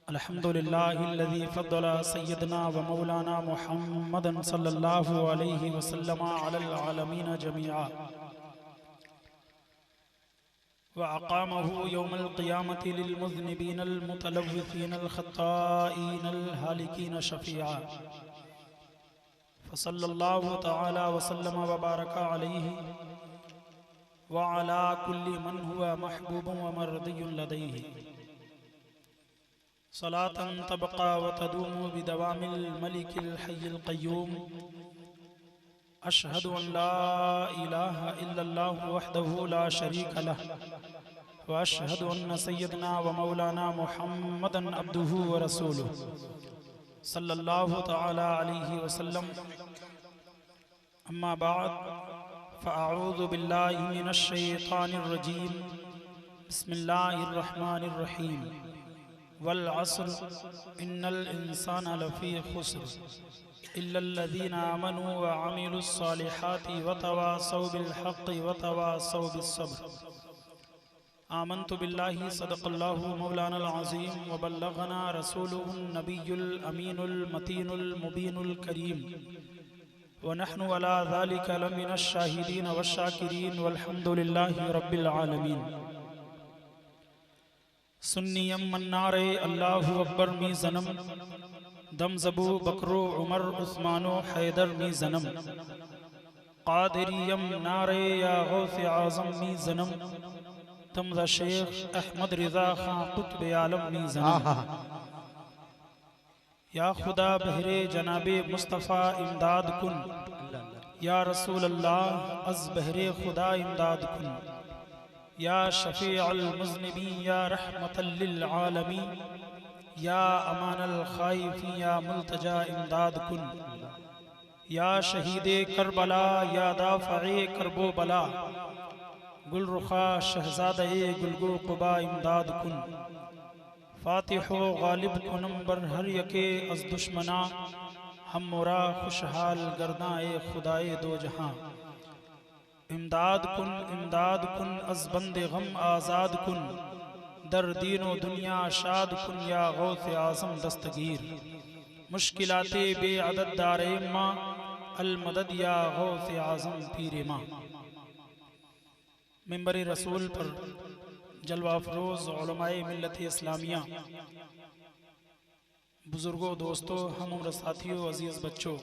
अल्हम्दुलिल्लाहिल्लज़ी फ़द्दला सय्यदना व मौलाना मुहम्मदन सल्लल्लाहु अलैहि वसल्लम अलल आलमीन जमीआ व अक़ामहु यौमल क़ियामति लिल मुज़्निबीनल मुतलव्विसीनल ख़त्ताईनल हालिकीन शफ़ीआ फ़सल्लल्लाहु तआला व सल्लम व बारका अलैहि व अला कुल्ली मन हुवा महबूबुन व मर्दियुन लदैहि सलातन तबक़ा व तदूमु बिदवामिल मलिकिल हय्यिल क़य्यूम अशहदु अन ला इलाहा इल्लल्लाहु वहदहु ला शरीका लह व अशहदु अन्न सय्यदना व मौलाना मुहम्मदन अब्दुहु व रसूलुहु सल्लल्लाहु तआला अलैहि वसल्लम। अम्मा बाद फ़अऊज़ु बिल्लाहि मिनश शैतानिर रजीम। बिस्मिल्लाहिर रहमानिर रहीम। वल अस्र इन्नल इंसाना लफ़ी खुस्र इल्लल्लज़ीना आमनू व अमिलुस सालिहाति व तवासौ बिल हक़्क़ि व तवासौ बिस सब्र। आमन्तु बिल्लाहि सदक़ल्लाहु मौलानल अज़ीम व बल्लग़ना रसूलुहुन नबियुल अमीनुल मतीनुल मुबीनुल करीम व नहनु अला ज़ालिका लमिनश शाहिदीन वश्शाकिरीन वल्हम्दुलिल्लाहि रब्बिल आलमीन। सुन्नियम मन्नारे अल्लाहु अकबर मी ज़नम दम ज़बू बकरो उमर उस्मानो हैदर मी ज़नम क़ादिरियम नारे या गौसे आज़म मी ज़नम दम ज़ शेख अहमद रिज़ा खां कुतुब आलम मी ज़नम। या खुदा बहरे जनाबे मुस्तफ़ा इमदाद कुन या रसूल अल्लाह अज़ बहरे खुदा इमदाद कुन या शफ़ीअल मुज़निबीन या रहमतल लिल आलमीन या अमानल ख़ाइफ़ीन या मुल्तजा इमदाद कुन या शहीदे करबला या दाफ़ए करबो बला गुलरुखा शहज़ादे गुलगो क़ुबा इमदाद कुन। फ़ातिहो गालिब कुनम बर हर यके अज़ दुश्मना हम मोरा खुशहाल गर्दाए खुदाए दो जहां। इमदाद कुन अज़ बंदे गम आज़ाद कुन दर दीनो दुनिया शाद कुन या गौसे आज़म दस्तगीर मुश्किलाते बेअदद दारे माँ अल मदद या गौसे आज़म पीरे माँ। मिंबर रसूल पर जलवा अफरोज़ उलमाए मिल्लत इस्लामिया, बुजुर्गों, दोस्तों, हम उम्र साथियों, अजीज़ बच्चों,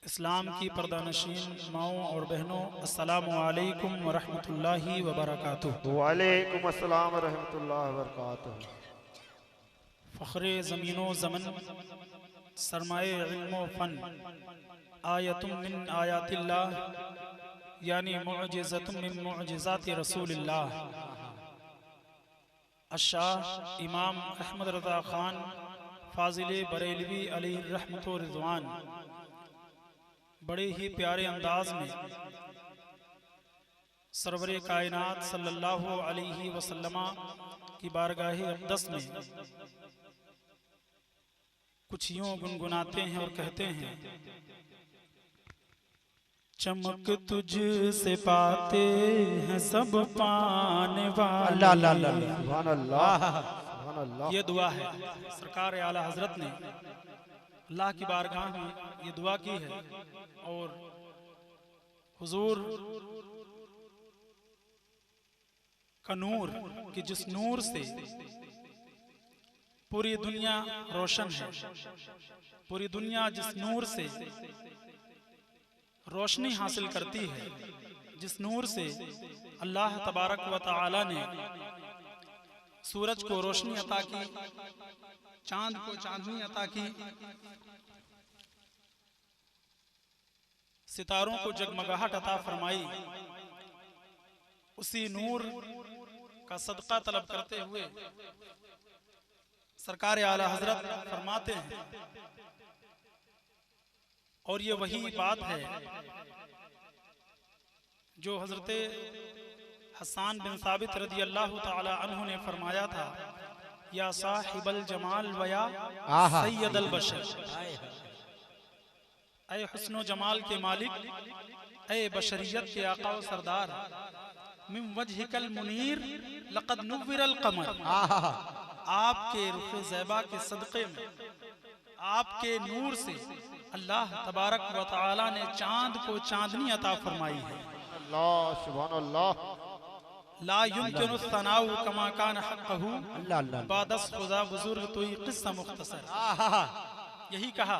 इस्लाम की पर्दानशीन माओं और बहनों, अस्सलामु अलैकुम व रहमतुल्लाहि व बरकातुहू। वालेकुम अस्सलाम व रहमतुल्लाहि व बरकातुहू। फ़ख्रे ज़मीनो ज़मन सरमाए इल्मो फ़न आयतुम मिन आयातिल्लाह यानी मुअजिज़तुम मिन मुअजिज़ाति रसूलिल्लाह। अशाह इमाम अहमद रज़ा ख़ान फ़ाज़िले बरेलवी अलैहि रहमत व रिज़वान बड़े ही प्यारे अंदाज में सरवरे कायनात सल्लल्लाहु अलैहि वसल्लम की बारगाहे अक़दस में कुछ यूं गुनगुनाते हैं और कहते हैं, चमक तुझ से पाते हैं सब पाने वाले। सुभान अल्लाह, सुभान अल्लाह। ये दुआ है सरकार आला हजरत ने अल्लाह की बारगाह में ये दुआ की है और हुजूर का नूर कि जिस नूर से पूरी दुनिया रोशन है, पूरी दुनिया जिस नूर से रोशनी हासिल करती है, जिस नूर से अल्लाह तबारक व तआला ने सूरज को रोशनी अता की, चांद को चांदनी अता की, सितारों को जगमगाहट अता फरमाई, उसी नूर का सदका तलब करते हुए सरकार आला हजरत फरमाते हैं, और ये वही बात है जो हजरत हसन बिन साबित रज़ी अल्लाह ताला अन्हु ने फरमाया था, या साहिबल जमाल व या सय्यदल बशर, ऐ हुस्न जमाल के मालिक, ऐ बशरियत के आका व सरदार, मिन वजहिकल मुनीर लक़द नुव्विरल क़मर, आपके रुख़ ज़ैबा के सदक़े में, आपके नूर से अल्लाह तबारक व तआला ने चांद को चांदनी अता फरमाई है। अल्लाह सुभान अल्लाह। ला युमकिनु सनाउ कमा कान हक़्क़हु बादस खुदा बुजुर्ग तो ये क़िस्सा मुख्तसर। यही कहा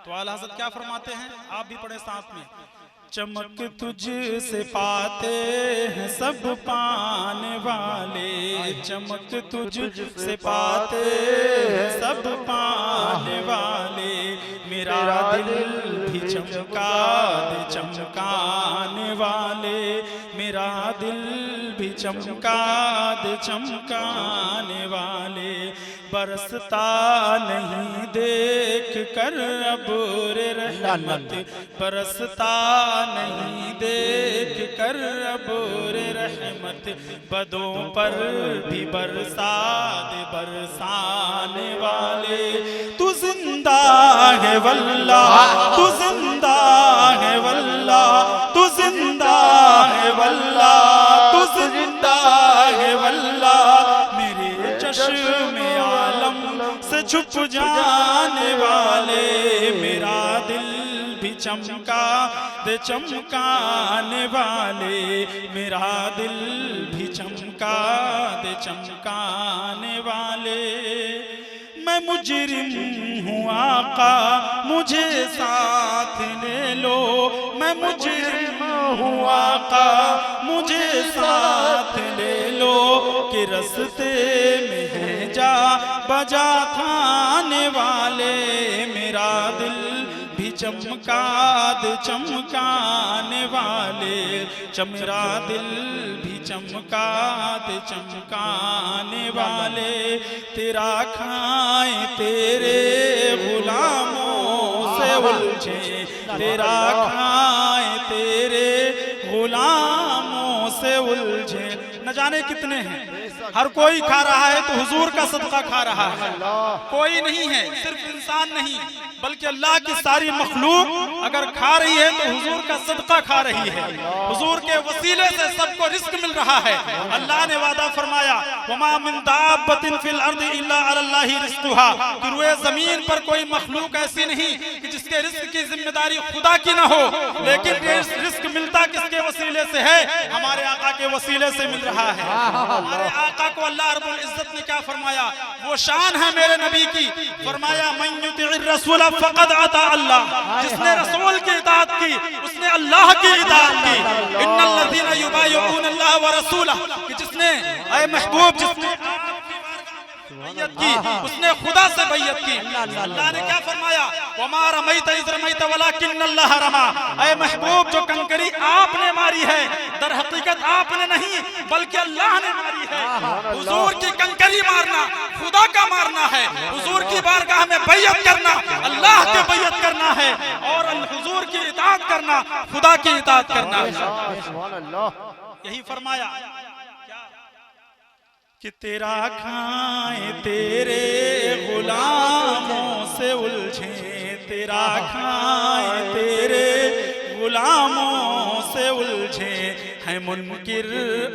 तो आला हज़रत क्या फरमाते हैं, आप भी पढ़े साथ में। चमक तुझ से पाते हैं सब पाने वाले, चमक तुझ से पाते हैं सब पाने वाले, मेरा दिल भी चमका दे चमकाने वाले, मेरा दिल भी चमका दे चमकाने वाले, बरसता नहीं देख कर अब रे रहमत, बरसता नहीं देख कर अब रे रहमत, बदों पर भी बरसा दे बरसाने वाले, तू जिंदा है वल्लाह, तू जिंदा है वल्लाह, तू जिंदा है वल्लाह, तू जिंदा है वल्लाह, मेरे चश्मे आलम से छुप जाने वाले, मेरा दिल भी चमका दे चमकाने वाले, मेरा दिल भी चमका दे चमकाने वाले। मैं मुजरिम हूँ आका मुझे साथ ले लो, मैं मुजरिम हूँ आका मुझे साथ ले लो, कि रस्ते में है जा बजा खाने वाले, मेरा दिल भी चमका दे चमकाने वाले, मेरा दिल भी चमका दे चमकाने वाले, तेरा खाए तेरे गुलामों से उलझे, तेरा खाए तेरे गुलामों से उलझे। न जाने कितने हैं, हर कोई खा रहा है तो हुजूर का सदका खा रहा है। कोई नहीं है, सिर्फ इंसान नहीं बल्कि अल्लाह की सारी मखलूक अगर खा रही है तो हुजूर का सदका खा रही है। हुजूर के वसीले से सबको रिस्क मिल रहा है। अल्लाह ने वादा फरमाया, वमा मिन दाब्बतिन फिल अर्दि इल्ला अलल्लाहि रिस्कुहा, कि रुए जमीन पर कोई मखलूक ऐसी नहीं कि जिसके रिस्क की जिम्मेदारी खुदा की न हो, लेकिन रिस्क मिलता किसके वसीले से है? हमारे आका के वसीले से मिल रहा है। हमारे आका को अल्लाह रब्बुल इज्जत ने क्या फरमाया, वो शान है मेरे नबी की, फरमाया मन युतिइर रसूल फक़द अता अल्लाह, जिसने रसूल की इताअत की उसने अल्लाह की इताअत की। इन्नल लज़ीना युबायिऊन अल्लाह व रसूलह, कि जिसने ऐ महबूब जिसने बैयत की उसने खुदा से बैयत की। अल्लाह ने क्या फरमाया, वमा रमैत इज़ रमैत वलाकिन्नल्लाह रमा, ऐ महबूब जो कंकरी आपने मारी है दर हकीकत आपने नहीं बल्कि अल्लाह ने मारी है। हुजूर की कंकरी मारना खुदा का मारना है, हुजूर की बारगाह में बैयत करना अल्लाह के बैयत करना है, और हुजूर की इताअत करना खुदा की इताअत करना है। यही फरमाया कि तेरा खाए तेरे गुलामों से उलझे, तेरा खाए तेरे गुलामों से उलझे, है मुनकिर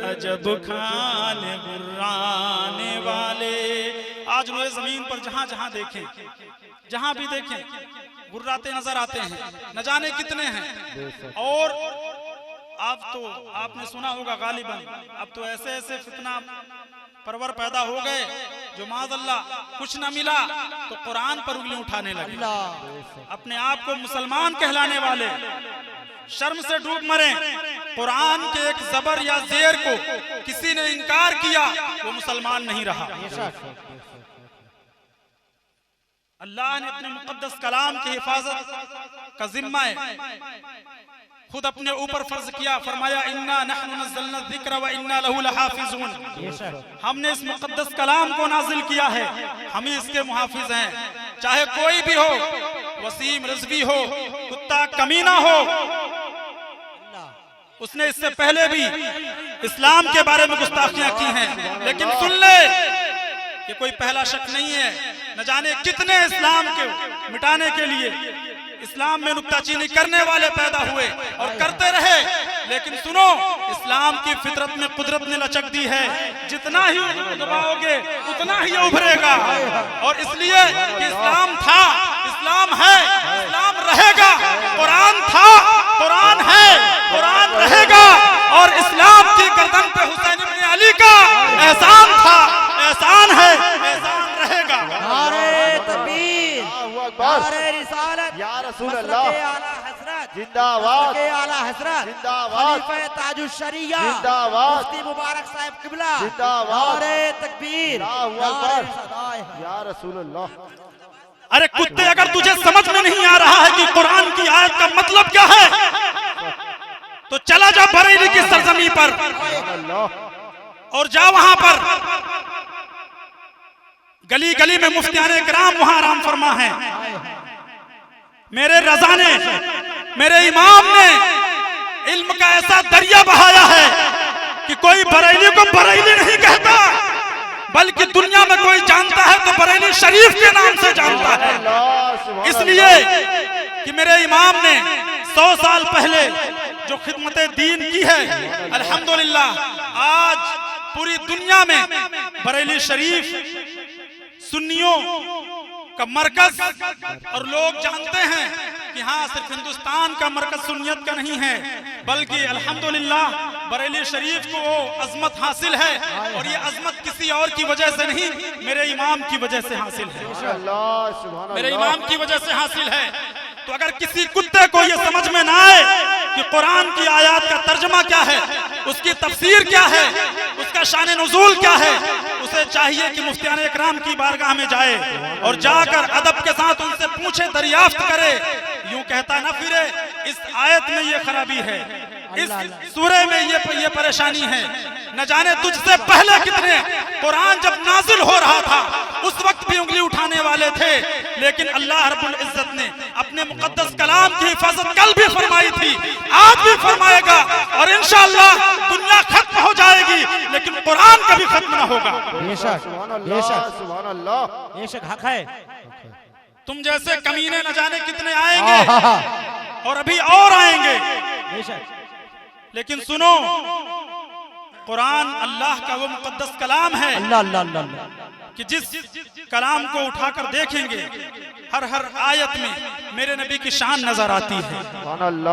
अजब खाने गुर्राने वाले। आज रोए जमीन पर जहां जहां देखें, जहां भी देखें गुर्राते नजर आते हैं, न जाने कितने हैं। और अब तो आपने सुना होगा गालिबन, अब तो ऐसे ऐसे फितना परवर पैदा हो गए जो माज़अल्लाह कुछ न मिला तो कुरान पर उंगली उठाने लगे। अपने आप को मुसलमान कहलाने वाले शर्म से डूब मरे। कुरान के एक जबर या जेर को किसी ने इनकार किया वो मुसलमान नहीं रहा। अल्लाह ने अपने मुकद्दस कलाम की हिफाजत का जिम्मा खुद अपने ऊपर फर्ज किया, फरमाया इन्ना नहनु नज़्ज़लना ज़िक्र व इन्ना लहु लहाफ़िज़ून। हमने इस मुकद्दस कलाम को नाजिल किया है, हम ही इसके मुहाफिज हैं। चाहे कोई भी हो, वसीम रिज़वी हो, कुत्ता कमीना हो, उसने इससे पहले भी इस्लाम के बारे में गुस्ताखियां की हैं, लेकिन सुन ले ये कोई पहला शक नहीं है। न जाने कितने इस्लाम के मिटाने के लिए इस्लाम में नुक्ताचीनी करने वाले पैदा हुए और करते रहे, लेकिन सुनो, इस्लाम की फितरत में कुदरत ने लचक दी है, जितना ही दबाओगे उतना ही उभरेगा। और इसलिए कि इस्लाम था, इस्लाम है, इस्लाम रहेगा। कुरान था, कुरान है, कुरान रहेगा। और इस्लाम की गर्दन पे हुसैन इब्न अली का एहसान था, एहसान है, एहसान रहेगा। नारे तकबीर, अल्लाहु अकबर, नारे रिसालत, या रसूल अल्लाह, मसलके आला हज़रत, जिंदाबाद, मसलके आला हज़रत, जिंदाबाद, खलीफा ताजुश शरिया, जिंदाबाद, मुफ्ती मुबारक साहिब किबला, जिंदाबाद, नारे तकबीर, अल्लाहु नारे अकबर, रिसालत। या रसूल अल्लाह। अरे कुत्ते, अगर तुझे समझ में नहीं आ रहा है कि कुरान की आयत का मतलब क्या है, तो चला जा बरेली की सरजमी पर और जा वहां पर गली गली में मुफ्तियाने किराम वहां आराम फरमा है। मेरे रजा ने, मेरे इमाम ने इल्म का ऐसा दरिया बहाया है कि कोई बरेली को बरेली नहीं कहता, बल्कि दुनिया में कोई जानता है तो बरेली शरीफ के नाम से जानता है। इसलिए कि मेरे इमाम ने 100 साल पहले जो खिदमत दीन की है, अल्हम्दुलिल्लाह आज पूरी दुनिया में बरेली शरीफ सुन्नियों का मरकज, और लोग जानते हैं कि हाँ, सिर्फ हिंदुस्तान का मरकज सुन्नियत का नहीं है, बल्कि अल्हम्दुलिल्लाह बरेली शरीफ को वो अजमत हासिल है। और ये अजमत किसी और की वजह से नहीं, मेरे इमाम की वजह से हासिल है, मेरे इमाम की वजह से हासिल है। तो अगर किसी कुत्ते को ये समझ में ना आए कि कुरान की आयत का तर्जमा क्या है, उसकी तफसीर क्या है, उसका शान नुज़ूल क्या है, उसे चाहिए कि मुफ्तियाने इकराम की बारगाह में जाए और जाकर अदब के साथ उनसे पूछे, दरियाफ्त करे। यूं कहता ना फिरे इस आयत में ये खराबी है, इस सूरे में ये परेशानी है। न जाने तुझसे पहले कितने कुरान जब नाजिल हो रहा था उस वक्त भी उंगली उठाने वाले थे, लेकिन अल्लाह रब्बुल इज्जत ने अपने मुकद्दस कलाम की हिफाजत कल भी फरमाई थी, आज भी फरमाएगा, और इंशाअल्लाह दुनिया खत्म हो जाएगी लेकिन कुरान कभी खत्म ना होगा। बेशक, बेशक, सुभान अल्लाह, बेशक हक है। तुम जैसे कमीने न जाने कितने आएंगे और अभी और आएंगे, लेकिन सुनो, कुरान अल्लाह का वो मुकद्दस कलाम है अल्लाह अल्लाह अल्लाह कि जिस कलाम को उठाकर देखेंगे हर हर आयत में मेरे नबी की शान नजर आती है,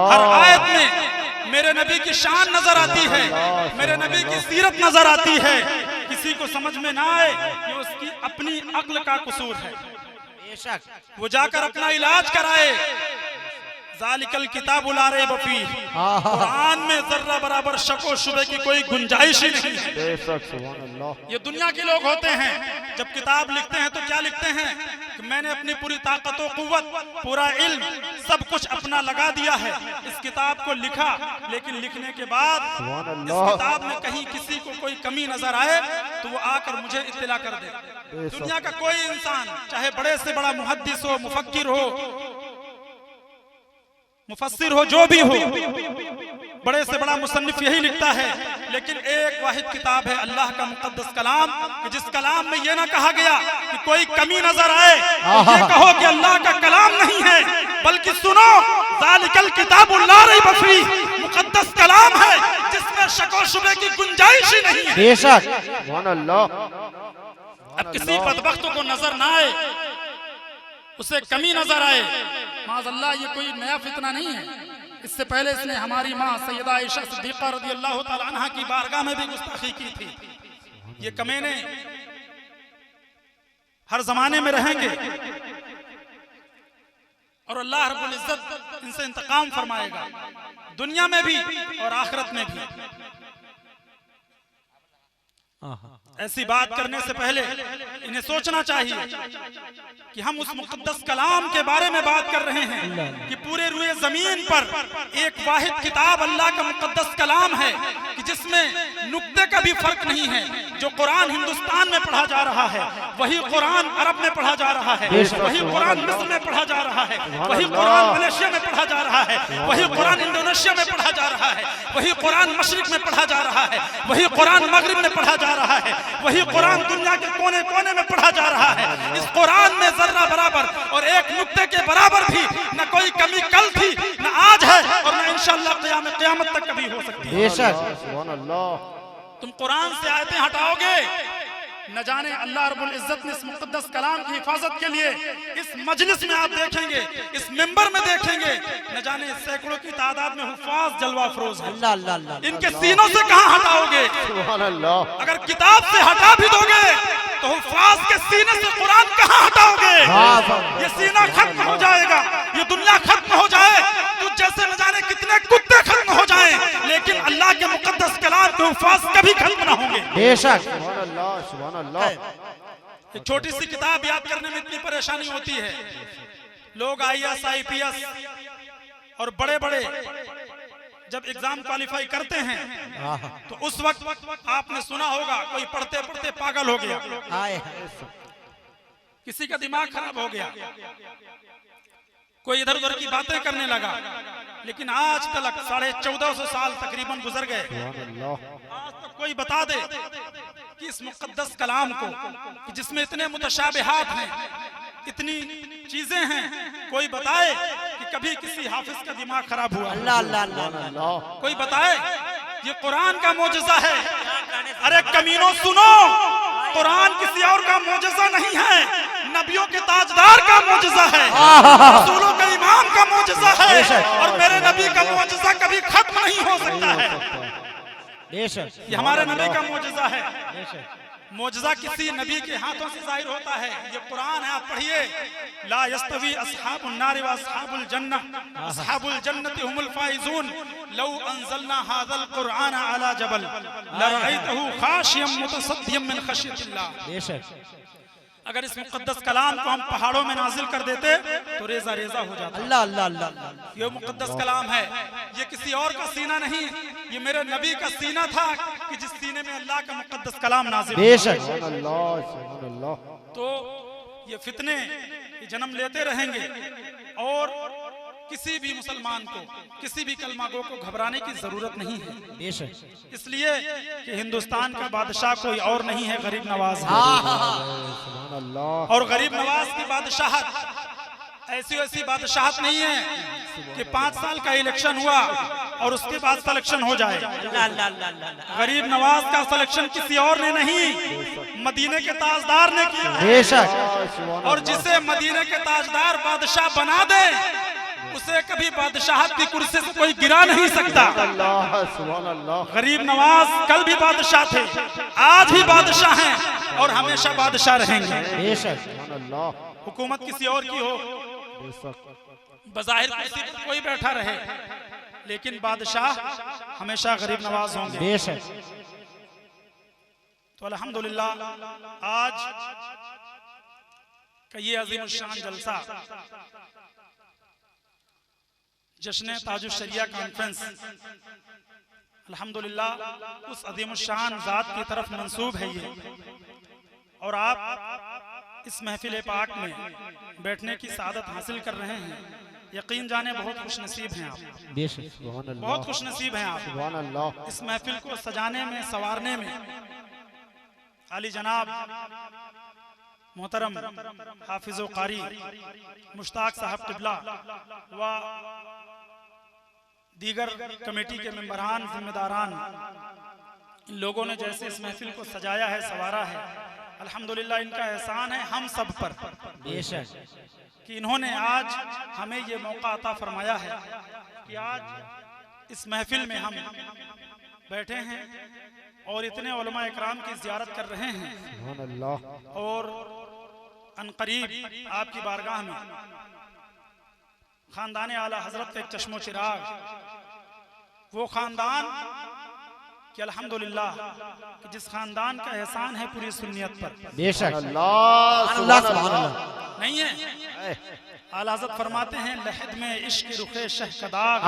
हर आयत में मेरे नबी की शान नजर आती है, मेरे नबी की सीरत नजर आती है। किसी को समझ में ना आए कि उसकी अपनी अक्ल का कसूर है, बेशक वो जाकर अपना इलाज कराए। ज़ालिकल किताबु ला रैब फीह, कुरान में जर्रा बराबर शको शुबे की कोई गुंजाइश ही नहीं है। बेशक, सुभान अल्लाह। ये दुनिया के लोग होते हैं, जब किताब लिखते हैं तो क्या लिखते हैं कि मैंने अपनी पूरी ताकत और कुव्वत, पूरा इल्म, सब कुछ अपना लगा दिया है, इस किताब को लिखा, लेकिन लिखने के बाद इस किताब में कहीं किसी को कोई कमी नजर आए तो वो आकर मुझे इत्तला कर दे। दुनिया का कोई इंसान, चाहे बड़े से बड़ा मुहद्दिस हो, मुफक्किर हो, मुफस्सिर हो, जो भी हो, बड़े से बड़ा मुसन्निफ यही लिखता है, लेकिन एक वाहिद किताब है अल्लाह का मुकद्दस कलाम, कि जिस कलाम में यह ना कहा गया कि कोई कमी नजर आए तो ये कहो कि अल्लाह का कलाम नहीं है, बल्कि सुनो, ज़ालिकल किताबु ला रैब फीह, मुकद्दस कलाम है जिसमें शको शुबे की गुंजाइश ही नहीं है। बेशक, सुभान अल्लाह। अब किसी बदबख्त को नजर ना आए, उसे कमी नजर आए, माज़अल्लाह ये कोई नया फितना नहीं है। इससे पहले इसने हमारी माँ सैयदा आयशा सिद्दीक़ा रज़ियल्लाहु ताला अन्हा की बारगाह में भी गुस्ताखी की थी। ये कमीने हर जमाने में रहेंगे और अल्लाह रब्बुल इज्जत इनसे इंतकाम फरमाएगा, दुनिया में भी और आखिरत में भी। ऐसी बात करने से पहले इन्हें सोचना चाहिए कि हम उस मुकद्दस कलाम के बारे में बात कर रहे हैं कि पूरे रुए जमीन पर एक वाहिद किताब अल्लाह का मुकद्दस कलाम है कि जिसमें नुक्ते का भी फर्क नहीं है। जो कुरान हिंदुस्तान में पढ़ा जा रहा है वही कुरान अरब में पढ़ा जा रहा है, वही कुरान मिस्र में पढ़ा जा रहा है, वही कुरान मलेशिया में पढ़ा जा रहा है, वही कुरान इंडोनेशिया में पढ़ा जा रहा है, वही कुरान मशरिक में पढ़ा जा रहा है, वही कुरान मगरिब में पढ़ा जा रहा है, वही कुरान दुनिया के कोने कोने में पढ़ा जा रहा है। इस कुरान में जर्रा बराबर और एक नुक्ते के बराबर भी न कोई कमी कल थी, न आज है और न इंशाअल्लाह क़यामत तक कभी हो सकती है। बेशक सुभान अल्लाह। तुम कुरान से आयतें हटाओगे, न जाने अल्लाह रब्बुल इज्जत ने इस मुकद्दस कलाम की हिफाजत के लिए इस मजलिस में आप देखेंगे, इस मिंबर में देखेंगे, न जाने सैकड़ों की तादाद में हुफ्फाज जलवा अफरोज हैं। अल्लाह अल्लाह अल्लाह इनके सीनों से कहां हटाओगे? सुभान अल्लाह। अगर किताब से हटा भी दोगे तो हुफ्फाज के सीने से कुरान कहां हटाओगे? ये सीना खत्म हो जाएगा, ये दुनिया खत्म हो जाए, तुझ जैसे न जाने कितने कुत्ते खत्म हो जाएं, लेकिन अल्लाह के मुकद्दस कलाम के हुफ्फाज कभी खत्म ना होंगे। बेशक सुभान अल्लाह। सुभान अल्लाह। एक छोटी सी किताब याद करने में इतनी परेशानी होती है। लोग IAS IPS और बड़े बड़े जब एग्जाम क्वालिफाई करते हैं तो उस वक्त आपने सुना होगा कोई पढ़ते पढ़ते पागल हो गया, किसी का दिमाग खराब हो गया, कोई इधर उधर की बातें करने लगा। लेकिन आज तक 1450 साल तकरीबन गुजर गए, आज तक कोई बता दे कि इस मुकद्दस कलाम को कि जिसमें इतने मुतशाबिहात हैं, इतनी चीजें हैं, कोई बताए कि कभी किसी हाफिज का दिमाग खराब हुआ? अल्लाह अल्लाह अल्लाह कोई बताए? ये कुरान का मोजज़ा है। अरे कमीनों सुनो, कुरान किसी और का मोजज़ा नहीं है, नबियों के ताजदार का मोजज़ा है, रसूलों के इमाम का मोजज़ा है, और मेरे नबी का मोजज़ा कभी खत्म नहीं हो सकता है। ये हमारे नबी का मोजज़ा है। मोजज़ा किसी नबी के हाथों से जाहिर होता है। ये कुरान है, आप पढ़िए। ला यस्तवी अस्हाबुन नारि व अस्हाबुल जन्नह, अस्हाबुल जन्नति हुमुल फाइजून, लौ अंज़लना हाज़ल कुरआन अला जबल लरअयतहु खाशियम मुतसद्दियम मिन खशियतिल्लाह। अगर इस मुकद्दस कलाम को हम पहाड़ों में नाजिल कर देते तो रेजा रेजा हो जाता। अल्लाह अल्लाह अल्लाह। ये मुकद्दस कलाम है, ये किसी और का सीना नहीं, ये मेरे नबी का सीना था कि जिस सीने में अल्लाह का मुकद्दस कलाम नाजिल हुआ। बेशक तो ये फितने ये जन्म लेते रहेंगे और किसी भी मुसलमान को, किसी भी कलमागो को घबराने की जरूरत नहीं है। बेशक इसलिए कि हिंदुस्तान का बादशाह कोई और नहीं है, गरीब नवाज है। और गरीब नवाज की बादशाहत ऐसी वैसी बादशाहत नहीं है कि 5 साल का इलेक्शन हुआ और उसके बाद सिलेक्शन हो जाए। गरीब नवाज का सिलेक्शन किसी और ने नहीं, मदीने के ताजदार ने किया। बेशक और जिसे मदीने के ताजदार बादशाह बना दे उसे कभी बादशाहत की कुर्सी से कोई गिरा नहीं सकता। गरीब नवाज कल भी बादशाह थे, आज भी बादशाह हैं और हमेशा बादशाह रहेंगे। हुकूमत किसी और की हो, बज़ाहिर कुर्सी पर कोई बैठा रहे, लेकिन बादशाह हमेशा गरीब नवाज होंगे। बेशक तो अल्हम्दुलिल्लाह आज का ये अजीम शान जलसा जश्न ताजुश शरिया कॉन्फ्रेंस अल्हम्दुलिल्लाह उस अजीम शान जात की तरफ मंसूब है ये। और आप इस महफिल पाक में बैठने की सादत हासिल कर रहे हैं, यकीन जाने बहुत खुश नसीब हैं आप, बहुत खुश नसीब हैं आप। इस महफिल को सजाने में, संवारने में आली जनाब मोहतरम हाफिज़ कारी मुश्ताक साहब क़िबला व दीगर कमेटी के मेंबरान, जिम्मेदारान, इन लोगों ने जैसे इस महफिल को सजाया है, संवारा है, अल्हम्दुलिल्लाह इनका एहसान है हम सब पर। बेशक कि इन्होंने आज हमें ये मौका अता फरमाया है कि आज इस महफिल में हम बैठे हैं और इतने उलमा इकराम की ज़ियारत कर रहे हैं। और अनकरीब आपकी बारगाह में खानदान आला हजरत का एक चश्मो चिराग, वो खानदान कि अल्हम्दुलिल्लाह कि जिस खानदान का एहसान है पूरी सुन्नियत पर। बेशक नहीं है। आला हज़रत फरमाते हैं लहद में इश्क रुखे शह का दाग,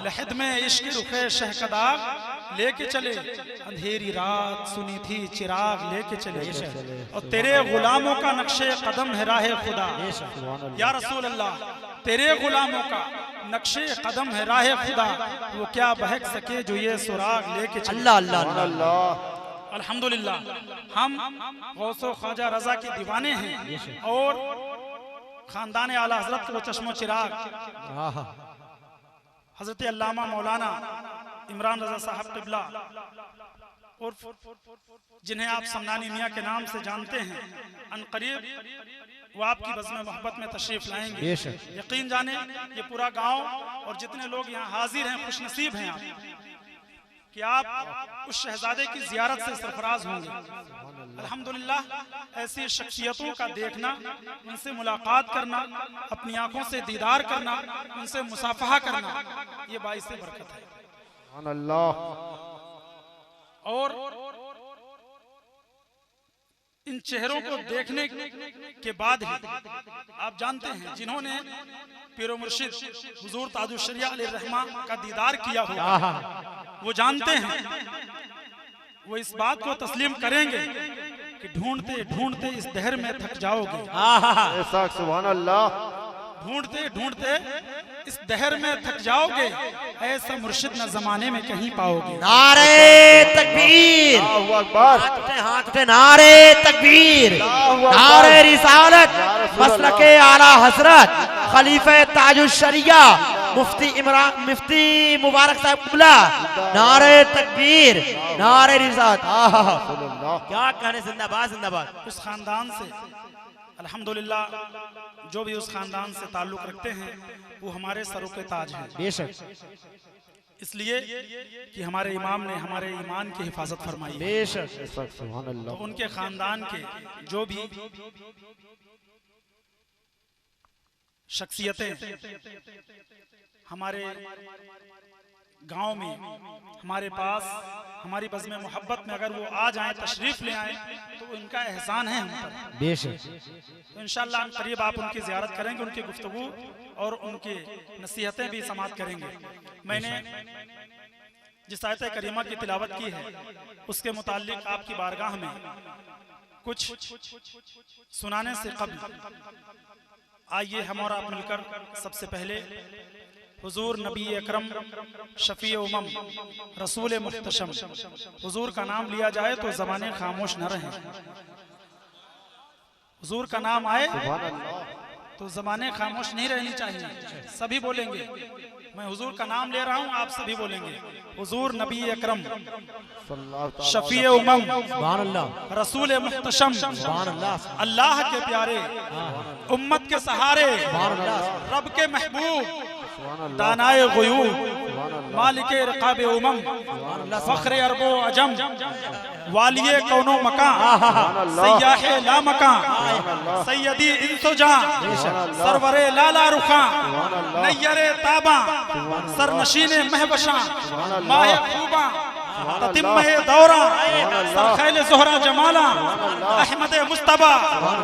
लहद में इश्क रुखे शह का दाग, लेके चले अंधेरी रात सुनी थी चिराग लेके चले, और तेरे गुलामों का नक्शे कदम है राहे खुदा। या रसूल अल्लाह, तेरे गुलामों का नक्शे कदम है राहे खुदा, वो क्या बहक सके जो ये सुराग लेके चले। अल्लाह अल्लाह अल्लाह। अल्हम्दुलिल्लाह हम गौसो ख्वाजा रजा के दीवाने हैं और खानदान आला हजरत का वो चश्मो चिराग हजरत अल्लामा मौलाना इमरान रजा साहब क़िबला और जिन्हें आप समनानी मियाँ के नाम से जानते हैं, अनकरीब वो आपकी बज़्म मोहब्बत में तशरीफ लाएंगे। यकीन जाने ये पूरा गांव और जितने लोग यहाँ हाजिर हैं खुशनसीब हैं आप कि आप उस शहजादे की ज़ियारत से सरफराज होंगे। अल्हम्दुलिल्लाह, ऐसी शख्सियतों का देखना, उनसे मुलाकात करना, अपनी आंखों से दीदार करना, उनसे मुसाफहा करना, ये बाइसे बरकत है। सुभान अल्लाह। और इन चेहरों को देखने के बाद ही आप जानते हैं, जिन्होंने पीरो मुर्शिद हुजूर ताजुश शरिया अलैहिर्रहमा का दीदार किया होगा, वो जानते हैं, वो इस बात को तस्लीम करेंगे कि ढूंढते ढूंढते इस दहर में थक जाओगे। सुभान अल्लाह। ढूंढते ढूंढते इस दहर में थक जाओगे, ऐसा मुर्शिद न जमाने में कहीं पाओगे। नारे तकबीर, हाथ उठे, नारे तकबीर, नारे रिसालत, मसलके आला हजरत खलीफे ताजुश शरिया मुफ्ती मुबारक साहब क़िबला, नारे तकबीर, नारे रिसालत। क्या कहने, जिंदाबाद जिंदाबाद। उस खानदान से अल्हम्दुलिल्लाह, जो भी उस खानदान से ताल्लुक रखते हैं वो हमारे सरों के ताज हैं। बेशक, इसलिए कि हमारे इमाम ने हमारे ईमान की हिफाजत फरमाई है। बेशक, सुभान अल्लाह। तो उनके खानदान के जो भी शख्सियतें हमारे गांव में, हमारे पास, हमारी बज़्म मोहब्बत में अगर वो आ जाएं, तशरीफ ले आएं, तो इनका एहसान है हम पर। बेशक। तो इंशाअल्लाह करीब आप उनकी ज़ियारत करेंगे, उनकी गुफ्तगू और उनकी नसीहतें भी समाअत करेंगे। मैंने जिस आयत करीमा की तिलावत की है उसके मुताल्लिक आपकी बारगाह में कुछ सुनाने से कब्ल आइए हम और आप मिलकर सबसे पहले हुजूर नबी अकरम शफी उमम रसूल मुख्तशम हुजूर का नाम लिया जाए तो ज़बानें खामोश न रहें। हुजूर का नाम आए तो ज़बानें खामोश नहीं रहनी चाहिए, सभी बोलेंगे। मैं हुजूर का नाम ले रहा हूँ, आप सभी बोलेंगे हुजूर नबी अकरम शफी उमम रसूल मुख्तशम, अल्लाह के प्यारे, उम्मत के सहारे, रब के महबूब, दानाए गुयूब, मालिके रकाबे उमम, फख्रे अरबो अजम, वालिये कौनो मकां, सय्याहे ला मकां, सैयदी इंसुजा, सरवरे लाला रुखां, नय्यरे ताबा, सरनशीने महबशा, माहे खूबा, ततिम्मे दौरा, सरखैल ज़ोहरा जमाला, अहमद मुस्तबा,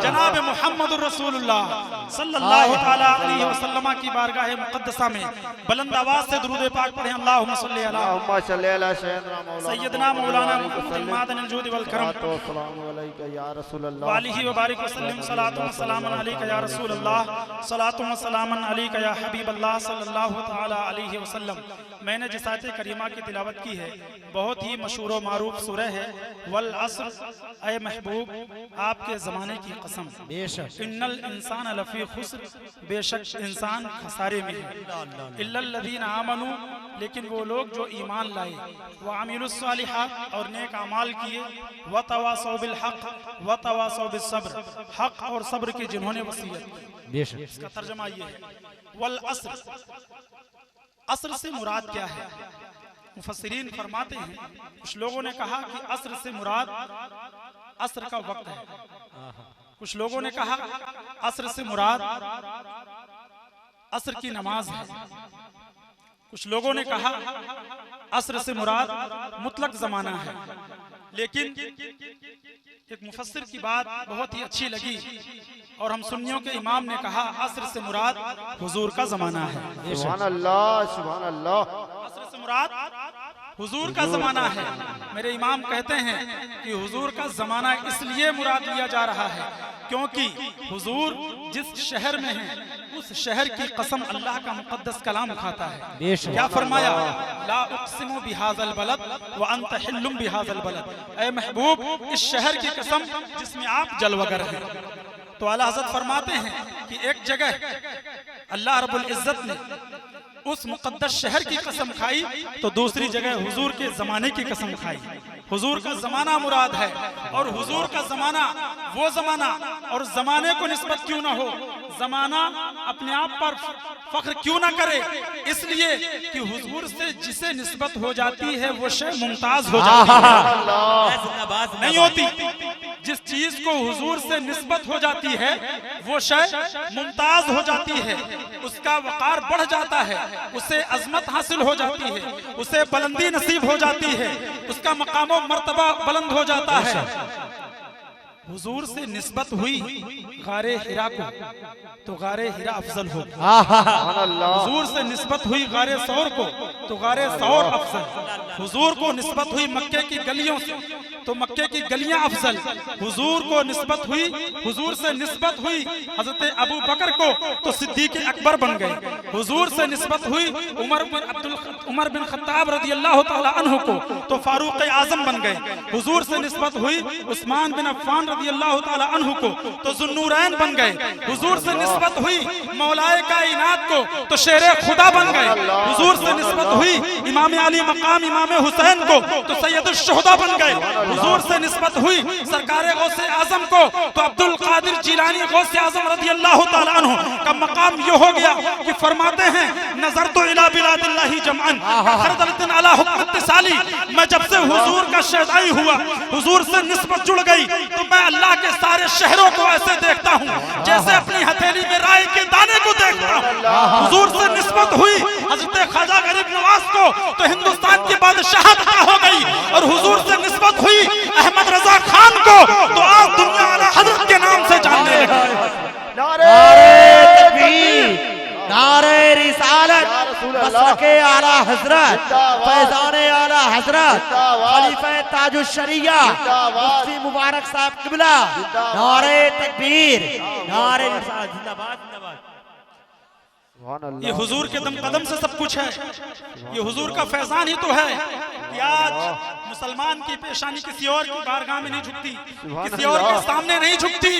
जनाब मुहम्मद रसूलुल्लाह सल्लल्लाहु तआला अलैहि वसल्लम की बारगाह मुक़द्दसा में बुलंद आवाज से दुरूद पाक पढ़ें। अल्लाहुम्मा सल्ली अला सय्यदना मौलाना मुहम्मद मादनिल जूद वल करम व आलिहि व बारिक वसल्लम, सलातु व सलामुन अलैका या रसूलल्लाह, सलातु व सलामुन अलैका या हबीबल्लाह सल्लल्लाहु तआला अलैहि वसल्लम। मैंने जिस आयत करीमा की तिलावत की है बहुत ही मशहूर व मारूफ सूरह है, वल अस्र, ऐ महबूब आपके ज़माने की कसम, इन्नल इंसान लफी खुस्र, बेशक इंसान खसारे में है, इल्लल लज़ीना आमनू, लेकिन वो लोग जो ईमान लाए, व अमीलुस सालिहात, और नेक अमाल किए, व तवासौ बिल हक़ व तवासौ बिस सब्र, हक़ और सब्र की जिन्होंने वसीयत की। इसका तर्जुमा ये है, वल अस्र, अस्र से मुराद क्या है? मुफस्सिरीन फरमाते हैं, कुछ लोगों ने कहा कि अस्र से मुराद अस्र का वक्त है, कुछ लोगों ने कहा अस्र से मुराद अस्र की नमाज है, कुछ लोगों ने कहा अस्र से मुराद मुतलक जमाना है। लेकिन एक मुफस्सिर की बात बहुत ही अच्छी लगी और हम सुन्नियों के इमाम ने कहा अस्र से मुराद हुजूर का जमाना है। सुभान अल्लाह, सुभान अल्लाह। अस्र से मुराद हुजूर का जमाना है। मेरे इमाम कहते हैं कि हुजूर का जमाना इसलिए मुराद लिया जा रहा है क्योंकि हुजूर जिस शहर में हैं उस शहर की कसम अल्लाह का मुकद्दस कलाम खाता है। क्या फरमाया? ला उक़सिमु बिहाज़ल बलद व अंत हिल्लुम बिहाज़ल बलद, ऐ महबूब इस शहर की कसम जिसमें आप जलवगर हैं। तो आला हज़रत फरमाते हैं कि एक जगह अल्लाह रब्बुल इज़्ज़त ने उस मुकद्दस शहर की कसम खाई तो दूसरी जगह हुजूर के जमाने की कसम खाई। हुजूर का जमाना मुराद है, और हुजूर का जमाना वो जमाना, और जमाने को निस्बत क्यों ना हो, जमाना अपने आप पर फख्र क्यों ना करे, इसलिए कि हुजूर से जिसे निस्बत हो जाती है वो शय मुमताज हो जाती है, नहीं होती। जिस चीज को हुजूर से निस्बत हो जाती है वो शय मुमताज हो जाती है, उसका वकार बढ़ जाता है, उसे अजमत हासिल हो जाती है, उसे बुलंदी नसीब हो जाती है, उसका मकाम और मर्तबा बुलंद हो जाता है। हुजूर से निस्बत हुई गारे हिरा को तो गारे हिरा अफजल हो, हुजूर से निस्बत हुई गारे सौर को तो गारे सौर अफजल, हुजूर को निस्बत हुई मक्के की गलियों से तो मक्के की गलियां अफजल, हुजूर को निस्बत हुई, हुजूर से निस्बत हुई हजरत अबू बकर को तो सिद्दीक अकबर बन गए, हुजूर से निस्बत हुई उमर बिन खत्ताब रज़ियल्लाहु तआला अन्हु को तो फारूक आजम बन गए, हुजूर से निस्बत हुई उस्मान बिन अफ़्फ़ान रज़ियल्लाहु तआला अन्हु को तो ज़ुन्नूरैन बन गए, हुजूर से निस्बत हुई मौलाए कायनात को तो शेरे खुदा बन गए, हुजूर से निस्बत हुई इमाम अली मकाम इमाम हुसैन को तो सैयदुश शुहदा बन गए, हुजूर से निस्बत हुई सरकारे गौसे आजम को तो अब्दुल कादिर जिलानी गौसे आजम रज़ियल्लाहु तआला अन्हु का मकाम ये हो गया कि फरमाते हैं नजर तो इला बिलादिल्लाहि जमअन हरदलतन अला हुक्म इत्तिसाली, मैं जब से हुजूर का शहदाई हुआ, हुजूर से निस्बत जुड़ गई तो मैं अल्लाह के सारे शहरों को ऐसे देखता हूँ जैसे अपनी हथेली में राई के दाने को देखता हूँ। हुजूर से निस्बत हुई हजरत ख्वाजा गरीब नवाज को तो हिंदुस्तान की बादशाहत अता हो गई, और हुजूर से निस्बत हुई अहमद रजा खान को तो आज दुनिया आला हजरत के नाम से जानने लगी। नारे तकबीर, नारे रिसालत, मसलके आला हजरत, फैजाने आला हजरत, खलीफा ताजुश शरिया मुफ्ती मुबारक साहब किबला, नारे तकबीर, नारे रिसालत, जिंदाबाद जिंदाबाद। ये हुजूर के दम कदम से सब कुछ है, ये हुजूर का फैजान ही तो है कि आज मुसलमान की पेशानी किसी और की बारगाह में नहीं झुकती, किसी और के सामने नहीं झुकती।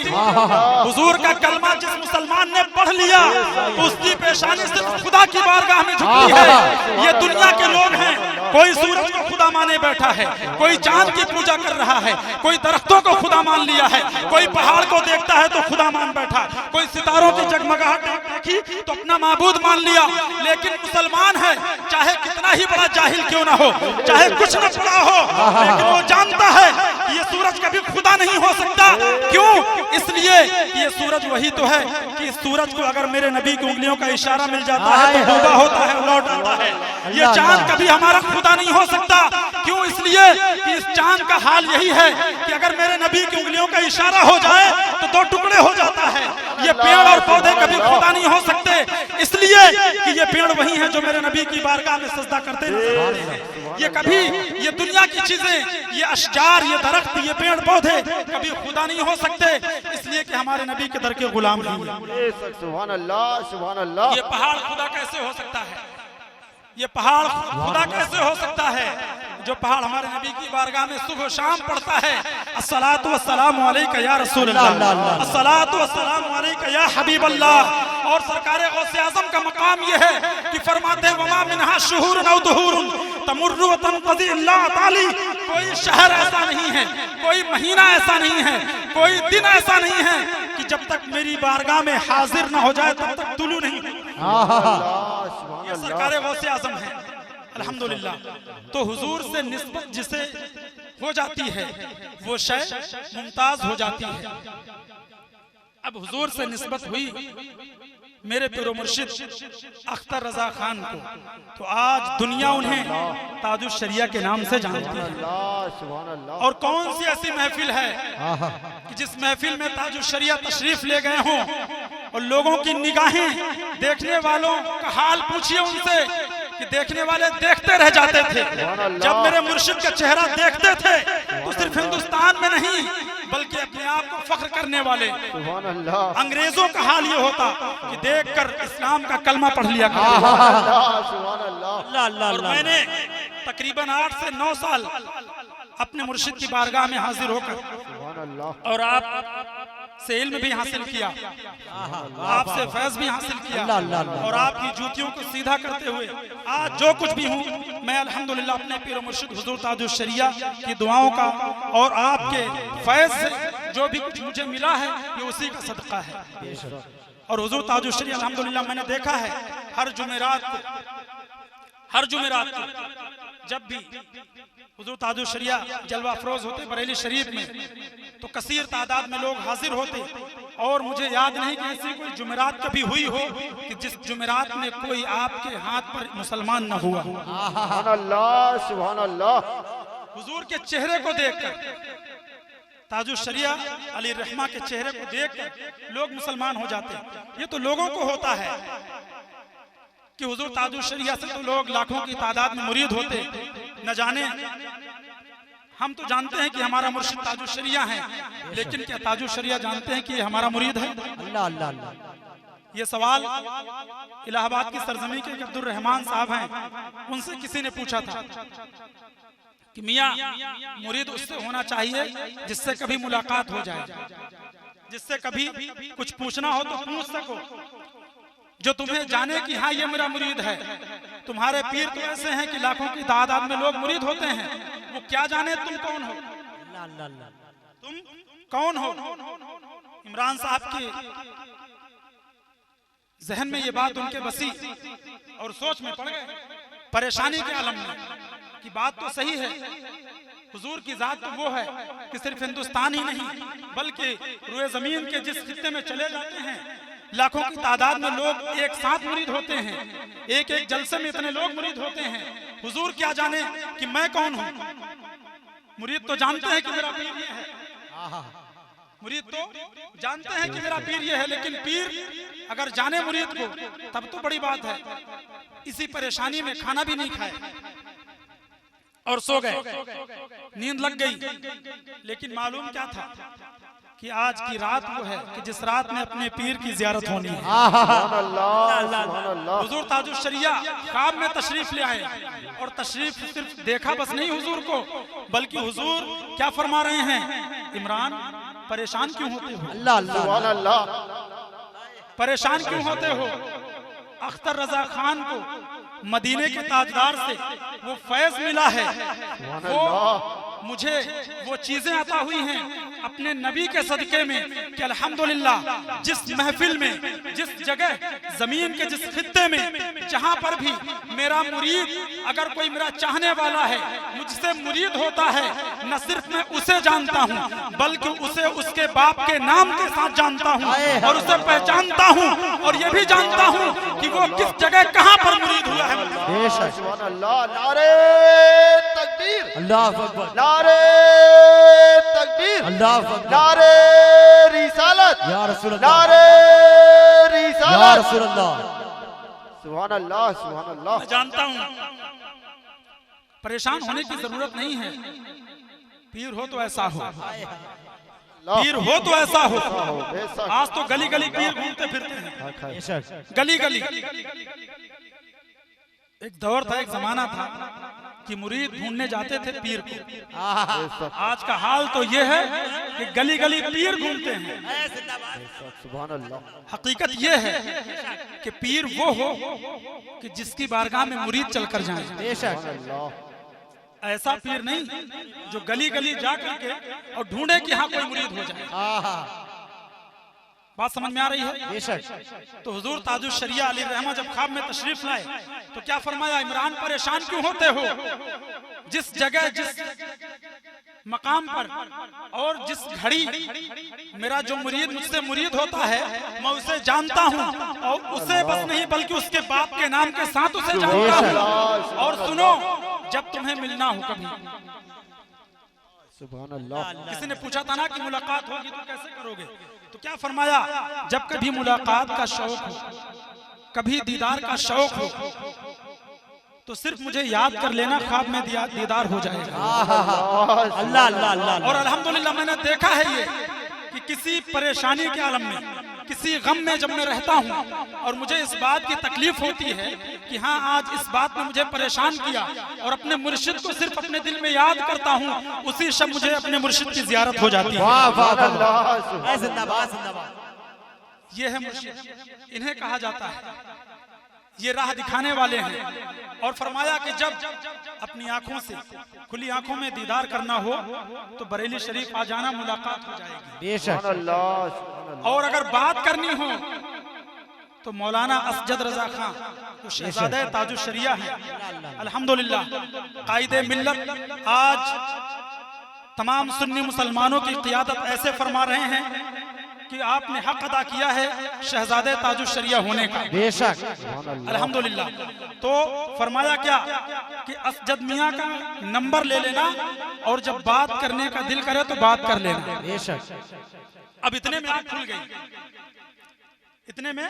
हुजूर का कलमा जिस मुसलमान ने पढ़ लिया तो उसकी पेशानी सिर्फ खुदा की बारगाह में झुकती है। ये दुनिया के लोग हैं, कोई सूरज को खुदा माने बैठा है, कोई चांद की पूजा कर रहा है, कोई दरख्तों को खुदा मान लिया है, कोई पहाड़ को देखता है तो खुदा मान बैठा, कोई सितारों की जगमगाहट देखी तो अपना माबूद मान लिया। लेकिन मुसलमान है, चाहे कितना ही बड़ा जाहिल क्यों ना हो, चाहे कुछ न पड़ा हो, लेकिन वो जानता है कि ये सूरज कभी खुदा नहीं हो सकता। क्यों? इसलिए कि ये सूरज वही तो है कि इस सूरज को अगर मेरे नबी की उंगलियों का इशारा मिल जाता है तो डूबा होता है, लौट आता है। ये चांद कभी हमारा खुदा नहीं हो सकता। क्यों? इसलिए कि इस चांद का हाल यही है कि अगर मेरे नबी की उंगलियों का इशारा हो जाए तो दो टुकड़े हो जाता है। ये पेड़ और पौधे कभी खुदा नहीं हो सकते, इसलिए कि ये पेड़ वही हैं जो मेरे नबी की बारगाह में सजदा करते हैं। ये कभी ये दुनिया की चीजें, ये अशजार, ये दरख्त, ये पेड़ पौधे कभी खुदा नहीं हो सकते, इसलिए कि हमारे नबी के दर के गुलाम हैं। सुभान अल्लाह, सुभान अल्लाह। ये पहाड़ खुदा कैसे हो सकता है? ये पहाड़ खुदा कैसे हो सकता है? जो पहाड़ हमारे नबी की बारगाह में सुबह शाम पढ़ता है अस्सलातु वस्सलामु अलैका या रसूल अल्लाह, अस्सलातु वस्सलामु अलैका या हबीब अल्लाह। और सरकारे गौसे आजम का मकाम यह है कि फरमाते वमा मिनहा शुहूरुन औ दुहूरुन तमुर्रु व तनक़ज़ी इल्ला ताली। कोई शहर ऐसा नहीं है, कोई महीना ऐसा नहीं है, कोई दिन ऐसा नहीं है कि जब तक मेरी बारगाह में हाजिर न हो जाए तब तक तुलू नहीं। ये सरकारे गौसे आजम है अल्हम्दुलिल्लाह। तो हुजूर से निस्बत जिसे हो जाती है वो शय मुमताज हो जाती है। अब हुजूर से निस्बत हुई मेरे पीरो मुर्शिद अख्तर रजा खान को, तो आज दुनिया उन्हें ताजुश शरिया के नाम से जानती है। और कौन सी ऐसी महफिल है कि जिस महफिल में ताजुश शरिया तशरीफ ले गए हों और लोगों की निगाहें, देखने वालों का हाल पूछिए उनसे कि देखने वाले देखते रह जाते थे। जब मेरे मुर्शिद का चेहरा देखते थे तो सिर्फ हिंदुस्तान में नहीं बल्कि अपने आप को फख्र करने वाले अंग्रेजों का हाल ये होता कि देखकर इस्लाम का कलमा पढ़ लिया करते। और मैंने तकरीबन 8 से 9 साल अपने मुर्शिद की बारगाह में हाजिर होकर और आप से इल्म भी हासिल किया, आपसे फैज भी हासिल किया, और आपकी जूतियों को सीधा करते हुए आज जो कुछ भी हूँ मैं अल्हम्दुलिल्लाह अपने पीर मुर्शिद हुजूर ताजुश शरिया की दुआओं का और आपके फैज से जो भी कुछ मुझे मिला है ये उसी का सदका है। और हुजूर ताजुश शरिया अल्हम्दुलिल्लाह मैंने देखा है हर जुमेरात को जब भी हुजूर ताजुश शरिया जलवा अफरोज होते बरेली शरीफ में तो कसीर तादाद में लोग हाजिर होते, और मुझे याद नहीं कि ऐसी कोई जुमेरात कभी हुई हो कि जिस जुमेरात में कोई आपके हाथ पर मुसलमान न हुआ। सुभान अल्लाह, सुभान अल्लाह। हुजूर के चेहरे को देखकर, ताजुश शरिया अली रहमा के चेहरे को देखकर लोग मुसलमान हो जाते। ये तो लोगों को होता है कि हुजूर ताजुश शरिया से तो लोग लाखों की तादाद में मुरीद होते, न जाने हम तो जानते हैं कि हमारा मुर्शिद ताजुश शरिया है, लेकिन क्या ताजुश शरिया जानते हैं कि ये हमारा मुरीद है? अल्लाह अल्लाह अल्लाह। ये सवाल इलाहाबाद की सरजमी के अब्दुल रहमान साहब हैं, उनसे किसी ने पूछा था कि मियाँ मुरीद उससे होना चाहिए जिससे कभी मुलाकात हो जाए, जिससे कभी कुछ पूछना हो तो पूछ सको, जो तुम्हें जाने कि हाँ ये मेरा मुरीद है। तुम्हारे पीर तो ऐसे हैं कि लाखों की तादाद में लोग मुरीद होते हैं, वो क्या जाने तुम कौन हो, तुम कौन हो। इमरान साहब के जहन में ये बात उनके बसी और सोच में पड़ गए, परेशानी के आलम में कि बात तो सही है, हुजूर की जात तो वो है कि सिर्फ हिंदुस्तान ही नहीं बल्कि रुए जमीन के जिस खित्ते में चले जाते हैं लाखों की तादाद में लोग एक साथ मुरीद होते हैं, एक एक जलसे में इतने लोग मुरीद होते हैं। हुजूर क्या जाने कि मैं कौन हूँ। मुरीद तो जानते हैं कि मेरा पीर ये है, मुरीद तो जानते हैं कि मेरा पीर ये है, लेकिन पीर अगर जाने मुरीद को तब तो बड़ी बात है। इसी परेशानी में खाना भी नहीं खाए और सो गए, नींद लग गई। लेकिन मालूम क्या था कि आज की रात वो है कि जिस रात में अपने पीर की जियारत होनी है। हुजूर ताजुश शरिया ख्वाब में तशरीफ ले आए, और तशरीफ सिर्फ देखा बस नहीं हुजूर को, बल्कि हुजूर क्या फरमा रहे हैं, इमरान परेशान क्यों होते हो, सुभान अल्लाह, परेशान क्यों होते हो। अख्तर रजा खान को मदीने के ताजदार से वो फैज मिला है, वो मुझे वो चीजें अता हुई हैं अपने नबी के सदके में कि अल्हम्दुलिल्लाह जिस महफिल में, जिस जगह, जमीन के जिस खित्ते में जहां पर भी मेरा मुरीद, अगर कोई मेरा चाहने वाला है, मुझसे मुरीद होता है, न सिर्फ मैं उसे जानता हूं बल्कि उसे उसके बाप के नाम के साथ जानता हूं और उसे पहचानता हूं, और ये भी जानता हूं कि वो किस जगह कहां पर मुरीद हुआ है। सुभान अल्लाह, नारे तकबीर, अल्लाह अकबर, नारे तकबीर, अल्लाह अकबर, नारे रिसालत, या रसूल अल्लाह, नारे या रिसालत, रसूल अल्लाह। सुभान अल्लाह, सुभान अल्लाह। मैं जानता हूं परेशान होने की जरूरत नहीं है, पीर हो तो ऐसा हो, पीर हो तो ऐसा हो। बेशक, आज तो गली गली पीर घूमते फिरते हैं, गली गली। एक दौर था, एक जमाना था कि मुरीद ढूंढने जाते थे पीर को। बेशक, आज का हाल तो ये है कि गली गली पीर घूमते हैं। सुभान अल्लाह। हकीकत ये है कि पीर वो हो कि जिसकी बारगाह में मुरीद चलकर जाए। सुभान अल्लाह। ऐसा पीर नहीं जो गली गली जा करके और ढूंढे कि हाँ कोई मुरीद हो जाए। बात समझ में आ रही है? तो हुजूर ताजुश शरिया अली रहमा जब ख्वाब में तशरीफ लाए तो क्या फरमाया, इमरान परेशान क्यों होते हो, जिस जगह, जिस मकाम पर और जिस घड़ी मेरा जो मुरीद मुझसे मुरीद होता है मैं उसे जानता हूँ, और उसे बस नहीं बल्कि उसके बाप के नाम के साथ उसे जानता हूँ। और सुनो, जब तुम्हें मिलना हो कभी, सुभान अल्लाह। किसी ने पूछा था ना कि मुलाकात होगी तो कैसे करोगे, तो क्या फरमाया, जब कभी मुलाकात का शौक हो, कभी दीदार का शौक हो, तो सिर्फ मुझे याद कर लेना, ख्वाब में दीदार हो जाएगा। अल्लाह अल्लाह अल्लाह। और अल्हम्दुलिल्लाह मैंने देखा है ये कि किसी परेशानी के आलम में, किसी गम में जब मैं रहता हूँ और मुझे इस बात की तकलीफ होती है कि हाँ आज इस बात ने मुझे परेशान किया और अपने मुर्शिद को सिर्फ अपने दिल में याद करता हूँ, उसी शब मुझे अपने मुर्शिद की जियारत हो जाती है। वाह वाह वाह अल्लाह जिंदाबाद जिंदाबाद। ये है मुर्शिद, इन्हें कहा जाता है, ये राह दिखाने वाले हैं। और फरमाया कि जब अपनी आंखों से खुली आंखों में दीदार करना हो तो बरेली शरीफ आ जाना, मुलाकात हो जाएगी। बेशक अल्लाह। और अगर बात करनी हो तो मौलाना असजद रजा खां जो शहजादे ताजुश शरिया है, अल्हम्दुलिल्लाह कायदे मिल्लत, आज तमाम सुन्नी मुसलमानों की क़ियादत ऐसे फरमा रहे हैं कि आपने हक अदा किया है शहजादे ताजुश शरिया होने का। बेशक अल्हम्दुलिल्लाह। तो फरमाया क्या कि असजद मियाँ का नंबर ले लेना और जब बात करने का दिल करे तो बात कर लेना। बेशक। अब इतने में आंख खुल गई, इतने में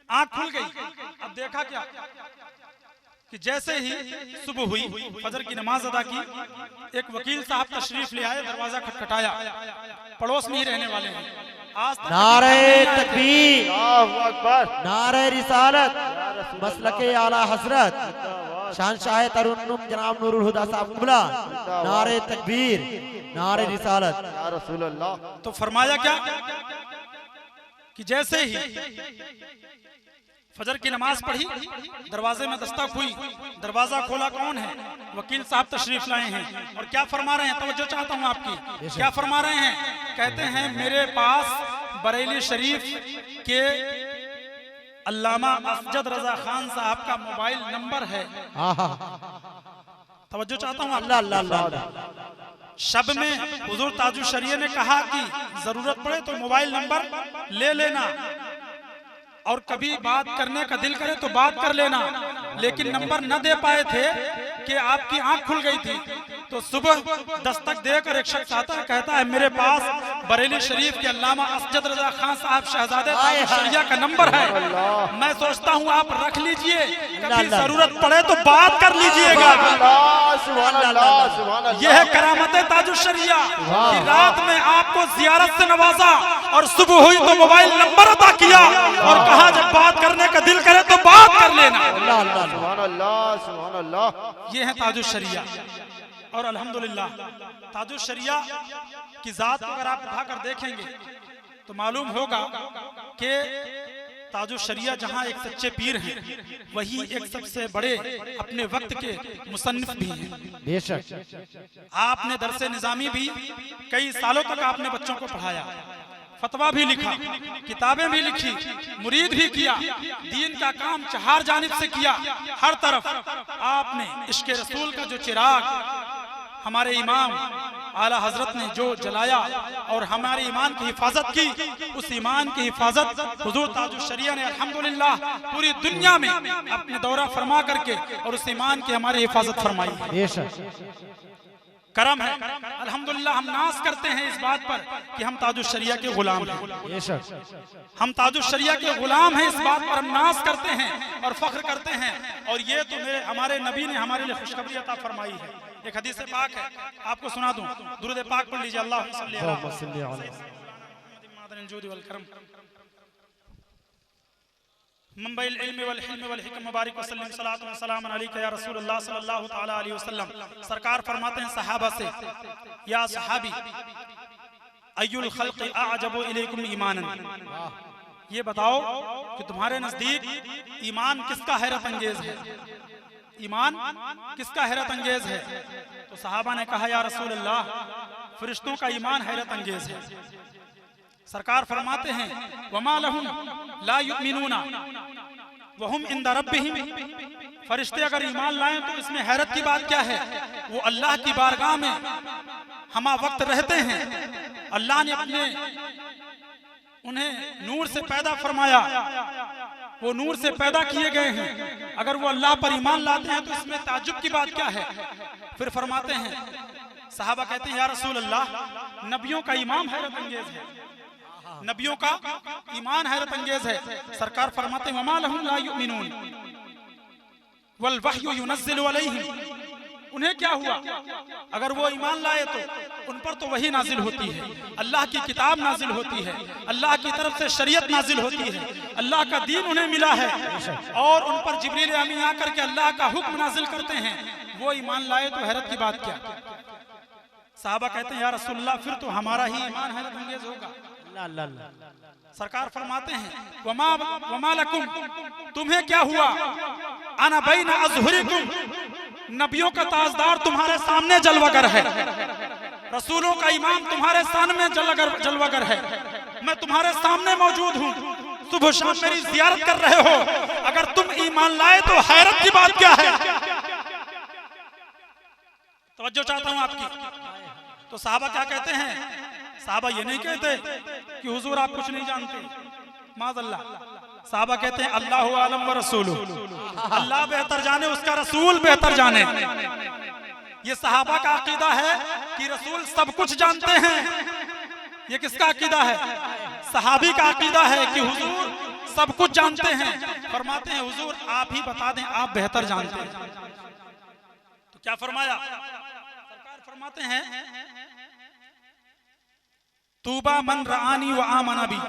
आंख खुल गई। अब देखा क्या कि जैसे ही सुबह हुई, फजर की नमाज अदा की, एक वकील साहब तशरीफ ले आए, दरवाजा खटखटाया, पड़ोस में ही रहने वाले हैं। आज तक नारे तकबीर, अल्लाहु अकबर। नारे रिसालत, मसलके आला हजरत शहंशाह तरुन्नुम जनाब नूरुल हुदा साहब क़िबला, नारे तकबीर, नारे रिसालत। या रसूल अल्लाह। तो फरमाया क्या कि जैसे ही फजर की नमाज पढ़ी, दरवाजे में दस्तक हुई, दरवाजा खोला, कौन है? वकील साहब तशरीफ लाए हैं। और क्या फरमा रहे हैं, तवज्जो चाहता हूं आपकी, क्या फरमा रहे हैं? कहते हैं मेरे पास बरेली शरीफ के अल्लामा असजद रजा खान साहब का मोबाइल नंबर है। तवज्जो चाहता हूं अल्लाह अल्लाह अल्लाह। शब में हुजूर ताजुश शरिया ने कहा कि जरूरत पड़े तो मोबाइल नंबर ले लेना और कभी बात करने का दिल करे तो बात कर लेना, लेकिन नंबर न दे पाए थे कि आपकी आंख खुल गई थी। तो सुबह दस्तक देकर एक शख्स आता है, कहता है मेरे पास बरेली शरीफ के अल्लामा असजद रजा खान साहब शहजादे ताजुश शरिया का नंबर है। मैं सोचता हूँ आप रख लीजिए, कभी जरूरत पड़े तो बात कर लीजिएगा। यह है करामत ताजुश शरिया कि रात में आपको जियारत से नवाजा और सुबह हुई तो मोबाइल नंबर अदा किया और कहा जब बात करने का दिल करे तो बात कर लेना। ये है ताजुश शरिया। और अल्हम्दुलिल्लाह ताजुश शरिया की जात को अगर आप उठाकर देखेंगे तो मालूम होगा कि ताजुश शरिया जहां एक सच्चे पीर हैं, वही एक सबसे बड़े अपने वक्त के मुसन्निफ भी हैं। बेशक। आपने दरसे निजामी भी कई सालों तक आपने बच्चों को पढ़ाया, फतवा भी लिखा, किताबें भी लिखी, मुरीद भी किया, दीन का काम चार जानिब से किया। हर तरफ आपने इश्क रसूल का जो चिराग हमारे इमाम आला हजरत ने जो जलाया और हमारे ईमान की हिफाजत की, उस ईमान की हिफाजत हुजूर ताजुश शरिया ने अल्हम्दुलिल्लाह पूरी दुनिया में अपने दौरा फरमा करके और उस ईमान की हमारी हिफाजत फरमाई है। बेशक। करम है अल्हम्दुलिल्लाह। हम नाज करते हैं इस बात पर कि हम ताजुश शरिया के गुलाम हैं। बेशक। हम ताजुश शरिया के गुलाम हैं, इस बात पर हम नाज करते हैं और फख्र करते हैं। और ये तो मेरे हमारे नबी ने हमारे लिए खुशखबरी अता फरमाई है। एक हदीस पाक है, आपको सुना दूं, दुरूद पाक पढ़ लीजिए। अल्लाहुम्मा सल्ली अला मुंबई इल्म वल हिल्म वल हिक्म मुबारक वसल्लम सलातु व सलाम अलैका या रसूलुल्लाह सल्लल्लाहु तआला अलैहि वसल्लम। सरकार फरमाते हैं सहाबा से, या सहाबी अय्युल खल्क़ि अअजबु इलैकुम ईमानन, ये बताओ कि तुम्हारे नजदीक ईमान किसका हैरत अंगेज है, ईमान किसका हैरत अंगेज है? तो सहाबा ने कहा या रसूल अल्लाह, फरिश्तों का ईमान हैरत अंगेज है। सरकार फरमाते हैं वमा लहुम ला युमिनूना वहुम इंदा रब्बिहिम, फरिश्ते अगर ईमान लाएं तो इसमें हैरत की बात क्या है? वो अल्लाह की बारगाह में हमा वक्त रहते हैं, अल्लाह ने अपने उन्हें नूर से पैदा फरमाया, वो नूर से पैदा किए गए हैं, अगर वो अल्लाह पर ईमान लाते हैं तो इसमें ताज्जुब की बात क्या है? फिर फरमाते हैं, सहाबा कहते हैं या रसूल अल्लाह, नबियों का ईमान हैरत अंगेज है, नबियों का ईमान हैरत अंगेज है। सरकार फरमाते हैं वमा लहुम ला युमिनून वल वहयु युनज़्ज़िलु अलैहिम, उन्हें क्या हुआ? अगर वो ईमान लाए तो उन पर तो वही नाजिल होती है, अल्लाह की किताब नाजिल होती है, अल्लाह की तरफ से शरीयत नाजिल होती है, अल्लाह का दीन उन्हें मिला है और उन पर जिब्रील अमीन आकर के अल्लाह का हुक्म नाजिल करते हैं, वो ईमान लाए तो हैरत की बात क्या? साहबा कहते हैं या रसूलल्लाह फिर तो हमारा ही ईमान हैरत अंगेज होगा। सरकार फरमाते हैं वमा लकुम, तुम्हें क्या हुआ? अना बैना अज़हुरिकुम, नबियों का ताजदार तुम्हारे सामने जलवागर है, रसूलों का इमाम तुम्हारे सामने जलवागर है, मैं तुम्हारे सामने मौजूद हूँ, सुबह शाम मेरी जियारत कर रहे हो, अगर तुम ईमान लाए तो हैरत की बात क्या है? तवज्जो चाहता हूँ आपकी। तो साहबा क्या कहते हैं? साहबा ये नहीं कहते कि हुजूर आप कुछ नहीं जानते, माज़अल्लाह। साहबा कहते हैं अल्लाहु आलम व रसूलु, अल्लाह बेहतर जाने, उसका रसूल बेहतर जाने। ये साहबा का अकीदा है कि रसूल सब कुछ जानते हैं। ये किसका अकीदा है? सहाबी का अकीदा है कि हुजूर सब कुछ जानते हैं। फरमाते हैं हुजूर आप ही बता दें, आप बेहतर जानते हैं। तो क्या फरमाया? सरकार फरमाते हैं तूबा मन रआनी व आमना बी,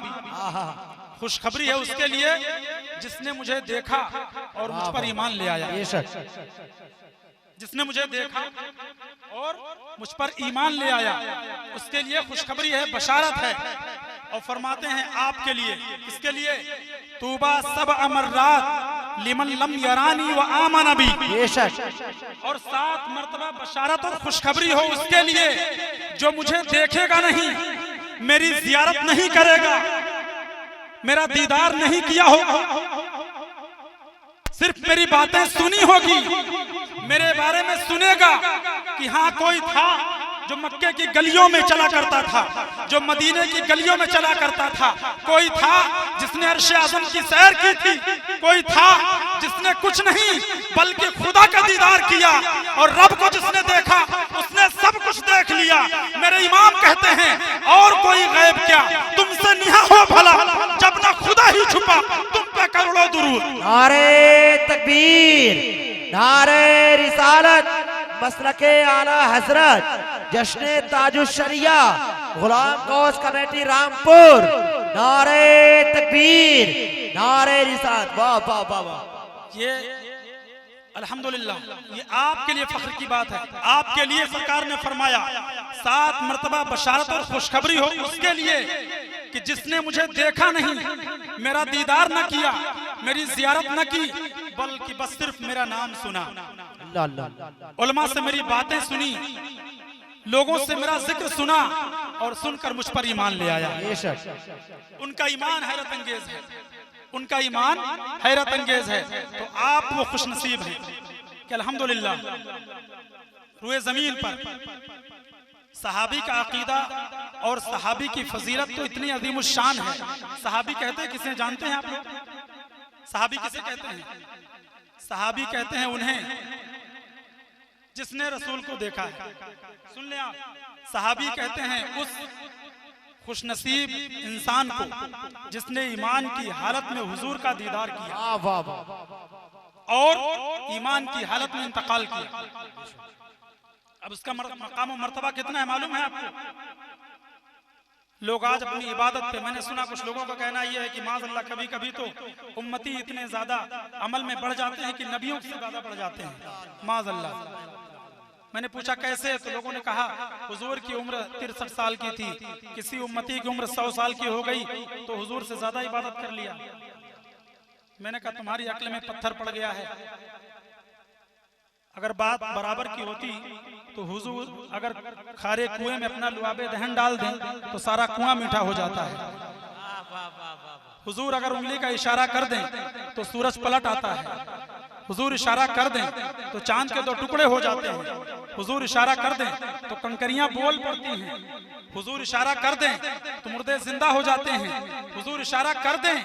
खुशखबरी है उसके लिए जिसने मुझे देखा और मुझ पर ईमान ले आया। जिसने मुझे देखा और मुझ पर ईमान ले आया उसके लिए खुशखबरी है, बशारत है। और फरमाते हैं आपके लिए, इसके लिए तूबा सब अमर्रात लिमन लम यरानी व आमना बी, और 7 मरतबा बशारत और खुशखबरी हो उसके लिए जो मुझे देखेगा नहीं, मेरी जियारत नहीं करेगा, मेरा दीदार नहीं किया होगा, सिर्फ मेरी बातें सुनी होगी, मेरे बारे में सुनेगा कि हाँ कोई था जो मक्के की गलियों में चला करता था, जो मदीने की गलियों में चला करता था, कोई था जिसने अर्श आज़म की सैर की थी, कोई था जिसने कुछ नहीं बल्कि खुदा का दीदार किया, और रब को जिसने देखा उसने सब कुछ देख लिया। मेरे इमाम कहते हैं और कोई गैब क्या, तुमसे निहा हो भला, जब ना खुदा ही छुपा तुम पे करोड़ों दुरूद। नारे तकबीर, नारे रिसालत, मसलके आला हजरत, जश्ने ताजुश शरिया, गुलाम गौस कमेटी रामपुर, नारे तकबीर, नारे रिसालत, वाह वाह वाह वाह। ये अल्हम्दुलिल्लाह, ये आपके लिए फख्र की बात है। आपके लिए सरकार ने फरमाया 7 मरतबा बशारत और खुशखबरी हो उसके लिए कि जिसने मुझे देखा नहीं, मेरा दीदार न किया, मेरी जियारत न की, बल्कि बस सिर्फ मेरा नाम सुना, उलमा से मेरी बातें सुनी, लोगों से मेरा जिक्र सुना और सुनकर मुझ पर ईमान ले आया। उनका ईमान हैरत अंगेज है, उनका ईमान हैरत अंगेज है। तो आप वो खुशनसीब हैं कि अल्हम्दुलिल्लाह रुए जमीन पर सहाबी का अकीदा और सहाबी की फजीलत तो इतनी अजीमुश्शान है। सहाबी कहते हैं किसे जानते हैं आप लोग? सहाबी किसे कहते हैं? सहाबी कहते हैं उन्हें जिसने रसूल को देखा है। सुन ले आप, सहाबी कहते हैं उस खुशनसीब इंसान को जिसने ईमान की हालत में हुजूर का दीदार किया और ईमान की हालत में इंतकाल किया। अब उसका मकाम और मर्तबा कितना है मालूम है आपको? लोग आज अपनी इबादत पे, मैंने सुना कुछ लोगों का कहना यह है कि माज़अल्लाह कभी कभी तो उम्मती इतने ज्यादा अमल में बढ़ जाते हैं कि नबियों से ज्यादा बढ़ जाते हैं, माज़अल्लाह। मैंने पूछा कैसे, तो लोगों ने कहा हुजूर की उम्र 63 साल की थी, किसी उम्मती की उम्र 100 साल की हो गई तो हुजूर से ज्यादा इबादत कर लिया। मैंने कहा तुम्हारी अक्ल में पत्थर पड़ गया है। अगर बात बराबर की होती तो हुजूर अगर खारे कुएं में अपना लुआबे दहन डाल दें तो सारा कुआं मीठा हो जाता है। हुजूर अगर उंगली का इशारा कर दें तो सूरज पलट आता है। हुजूर इशारा कर दें तो चांद के 2 टुकड़े हो जाते हैं। हुजूर इशारा कर दें तो कंकरियां बोल पड़ती हैं। हुजूर इशारा कर दें तो मुर्दे जिंदा हो जाते हैं। हुजूर इशारा कर दें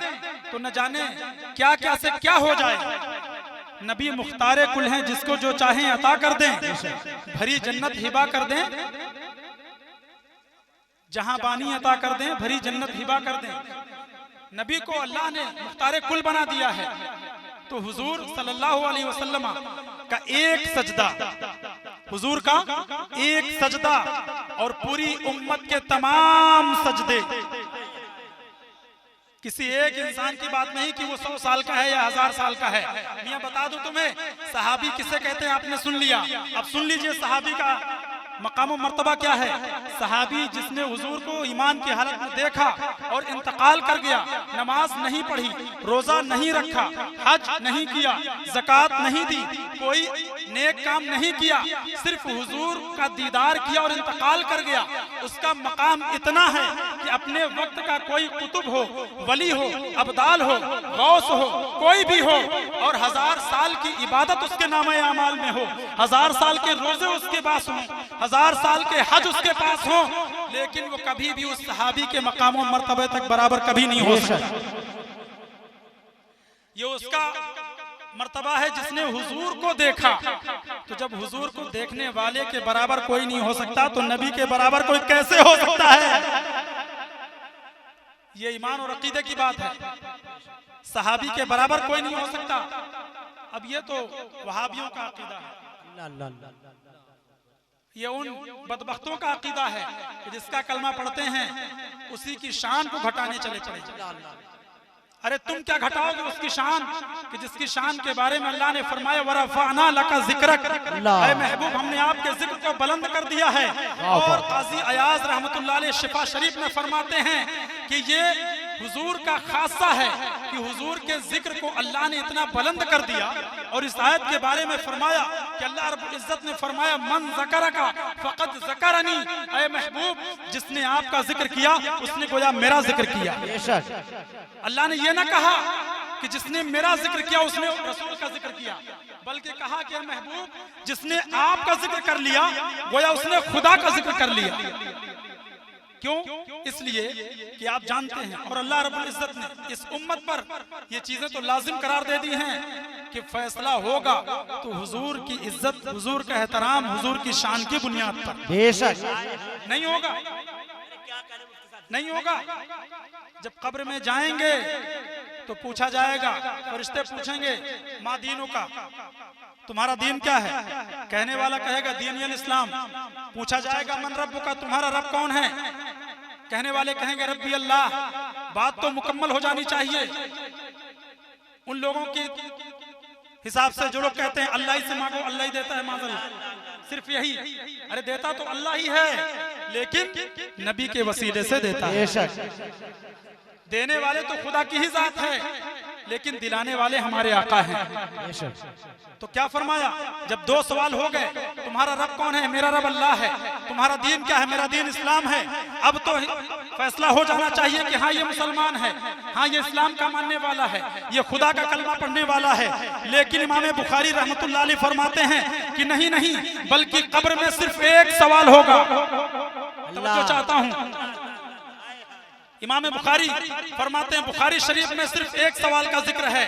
तो न जाने क्या क्या से क्या हो जाए। नबी मुख्तारे कुल हैं, जिसको जो चाहें अता कर दें, भरी जन्नत हिबा कर दें, जहां बानी अता कर दें, भरी जन्नत हिबा कर दें। नबी को अल्लाह ने मुख्तारे कुल बना दिया है। तो हुजूर सल्लल्लाहु अलैहि वसल्लम का एक सजदा हुजूर का एक सजदा और पूरी उम्मत के तमाम सजदे। किसी एक इंसान की बात नहीं कि वो 100 साल का है या 1000 साल का है। मैं बता दूं तुम्हें, सहाबी किसे कहते हैं आपने सुन लिया, अब सुन लीजिए सहाबी का मकाम व मर्तबा क्या है। सहाबी जिसने हुजूर को ईमान की हालत में देखा और इंतकाल कर गया, नमाज नहीं पढ़ी, रोजा नहीं रखा, हज नहीं किया, ज़कात नहीं दी, कोई नेक काम नहीं किया, सिर्फ हुजूर का दीदार किया और इंतकाल कर गया, उसका मकाम इतना है कि अपने वक्त का कोई कुतुब हो, वली हो, अब्दाल हो, गौस हो, कोई भी हो, और 1000 साल की इबादत उसके नामे अमाल में हो, 1000 साल के रोजे उसके पास हो, 1000 साल के हज उसके पास हो, लेकिन वो कभी भी उस सहाबी के मकाम और मर्तबे तक बराबर कभी नहीं हो सकता। ये उसका मर्तबा है जिसने हुजूर को देखा। तो जब हुजूर को देखने वाले के बराबर कोई नहीं हो सकता, तो नबी के बराबर कोई कैसे हो सकता है? ये ईमान और अकीदे की बात है। सहाबी के बराबर कोई नहीं हो सकता। अब ये तो वहाबियों का अकीदा है, ये उन बदबख्तों का अकीदा है कि जिसका कलमा पढ़ते हैं उसी की शान को घटाने चले चले। अरे तुम क्या घटाओगे उसकी शान कि जिसकी शान के बारे में अल्लाह ने फरमाया वरफ़अना लका ज़िक्रक, ऐ महबूब हमने आपके जिक्र को बुलंद कर दिया है। और काजी अयाज रहमतुल्लाह अलैह शिफा शरीफ में फरमाते हैं कि ये हुजूर का खासा है कि हुजूर के जिक्र को अल्लाह ने इतना बुलंद कर दिया। और इस आयत के बारे में फरमाया कि अल्लाह रब्बुल इज्जत ने फरमाया मन ज़करका फ़क़द ज़करनी, ऐ महबूब जिसने आपका जिक्र किया उसने गोया मेरा जिक्र किया। अल्लाह ने ये ना कहा कि जिसने मेरा जिक्र किया उसने रसूल का जिक्र किया, बल्कि कहा कि महबूब जिसने आपका जिक्र कर लिया गोया उसने खुदा का जिक्र कर लिया। क्यों? इसलिए कि आप जानते हैं और अल्लाह रब्बुल इज्जत ने इस उम्मत पर ये चीजें तो लाजिम करार दे दी हैं कि फैसला होगा तो हुजूर की इज्जत, हुजूर का एहतराम, हुजूर की शान की बुनियाद पर। बेशक नहीं होगा, नहीं होगा। जब कब्र में जाएंगे तो पूछा जाएगा, फरिश्ते पूछेंगे माँ दीनों का, तुम्हारा दीन क्या है? कहने वाला कहेगा दीन अल इस्लाम। पूछा जाएगा मन रब्बु का, तुम्हारा रब कौन है? कहने वाले कहेंगे रब्बी अल्लाह। बात तो मुकम्मल हो जानी चाहिए। उन लोगों के हिसाब से जो लोग कहते हैं अल्लाह ही से मांगो, अल्लाह ही देता है, माज़अल्लाह, सिर्फ यही। अरे देता तो अल्लाह ही है, लेकिन नबी के वसीले से देता है। देने वाले तो खुदा की ही जात है, लेकिन दिलाने वाले हमारे आका हैं। तो क्या फरमाया, जब 2 सवाल हो गए, तुम्हारा रब कौन है? मेरा रब अल्लाह है। तुम्हारा दीन क्या है? मेरा दीन इस्लाम है। अब तो फैसला हो जाना चाहिए कि हाँ ये मुसलमान है, हाँ ये इस्लाम का मानने वाला है, ये खुदा का कलमा पढ़ने वाला है। लेकिन इमाम बुखारी रहमतुल्लाह अलैह फरमाते हैं कि नहीं नहीं, बल्कि कब्र में सिर्फ एक सवाल होगा। तवज्जो चाहता हूँ, इमाम बुखारी फरमाते हैं बुखारी शरीफ में सिर्फ एक सवाल का जिक्र है।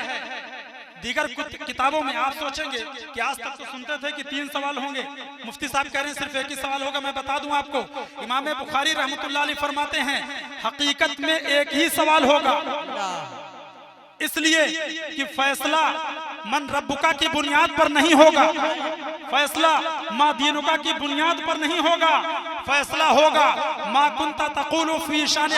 दीगर किताबों में आप सोचेंगे कि आज तक तो सुनते थे कि 3 सवाल होंगे, मुफ्ती साहब कह रहे हैं सिर्फ एक ही सवाल होगा। मैं बता दूं आपको, इमाम बुखारी रहमतुल्लाह अलैह फरमाते हैं हकीकत में एक ही सवाल होगा, इसलिए कि फैसला मन रब्बुका की बुनियाद पर नहीं होगा, फैसला माँ दीनुका की बुनियाद पर नहीं होगा, फैसला होगा माँ कुंता तक़ूलु फी शान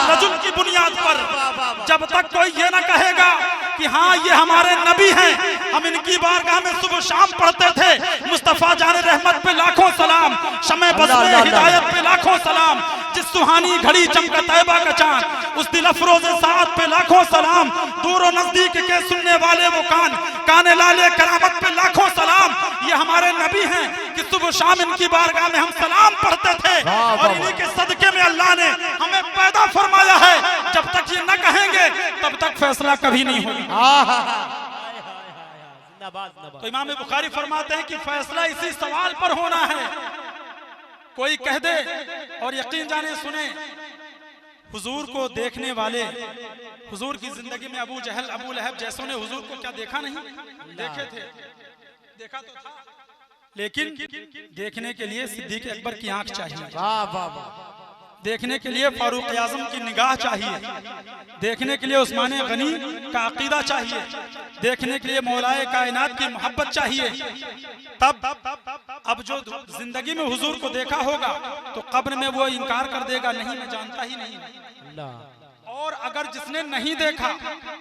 रजुल की बुनियाद पर। जब तक कोई ये ना कहेगा कि हाँ ये हमारे नबी हैं, हम इनकी बारगाह में सुबह शाम पढ़ते थे, मुस्तफा जाने रहमत पे लाखों सलाम, शमे बज़्म हिदायत पे लाखों सलाम, जिस सुहानी घड़ी चमका तैबा का चांद, उस दिल अफरोज़े साथ पे लाखों सलाम, दूर और नजदीक के सुनने वाले वो काने लाले करामत पे लाखों सलाम। ये हमारे नबी हैं कि सुबह शाम इनकी बारगाह में हम सलाम पढ़ते थे, और इन्हीं के सदके में अल्लाह ने हमें पैदा फरमाया है। जब तक ये न कहेंगे तब तक फैसला कभी नहीं होगा। तो इमाम बुखारी फरमाते हैं कि फैसला इसी सवाल पर होना है। कोई कह दे और यकीन जाने सुने, हुजूर को देखने वाले, हुजूर की जिंदगी में अबू जहल, अबू लहब जैसों ने हुजूर को क्या देखा नहीं? देखे थे, देखा तो था, लेकिन देखने के लिए सिद्दीक़ अकबर की आंख चाहिए। देखने के लिए फारूक आजम की निगाह चाहिए, देखने के लिए उस्मान गनी का अकीदा चाहिए, देखने के लिए मौलाए कायनात की मोहब्बत चाहिए। तब अब जो जिंदगी में हुजूर को देखा होगा तो कब्र में वो इनकार कर देगा, नहीं मैं जानता ही नहीं। और अगर जिसने नहीं देखा,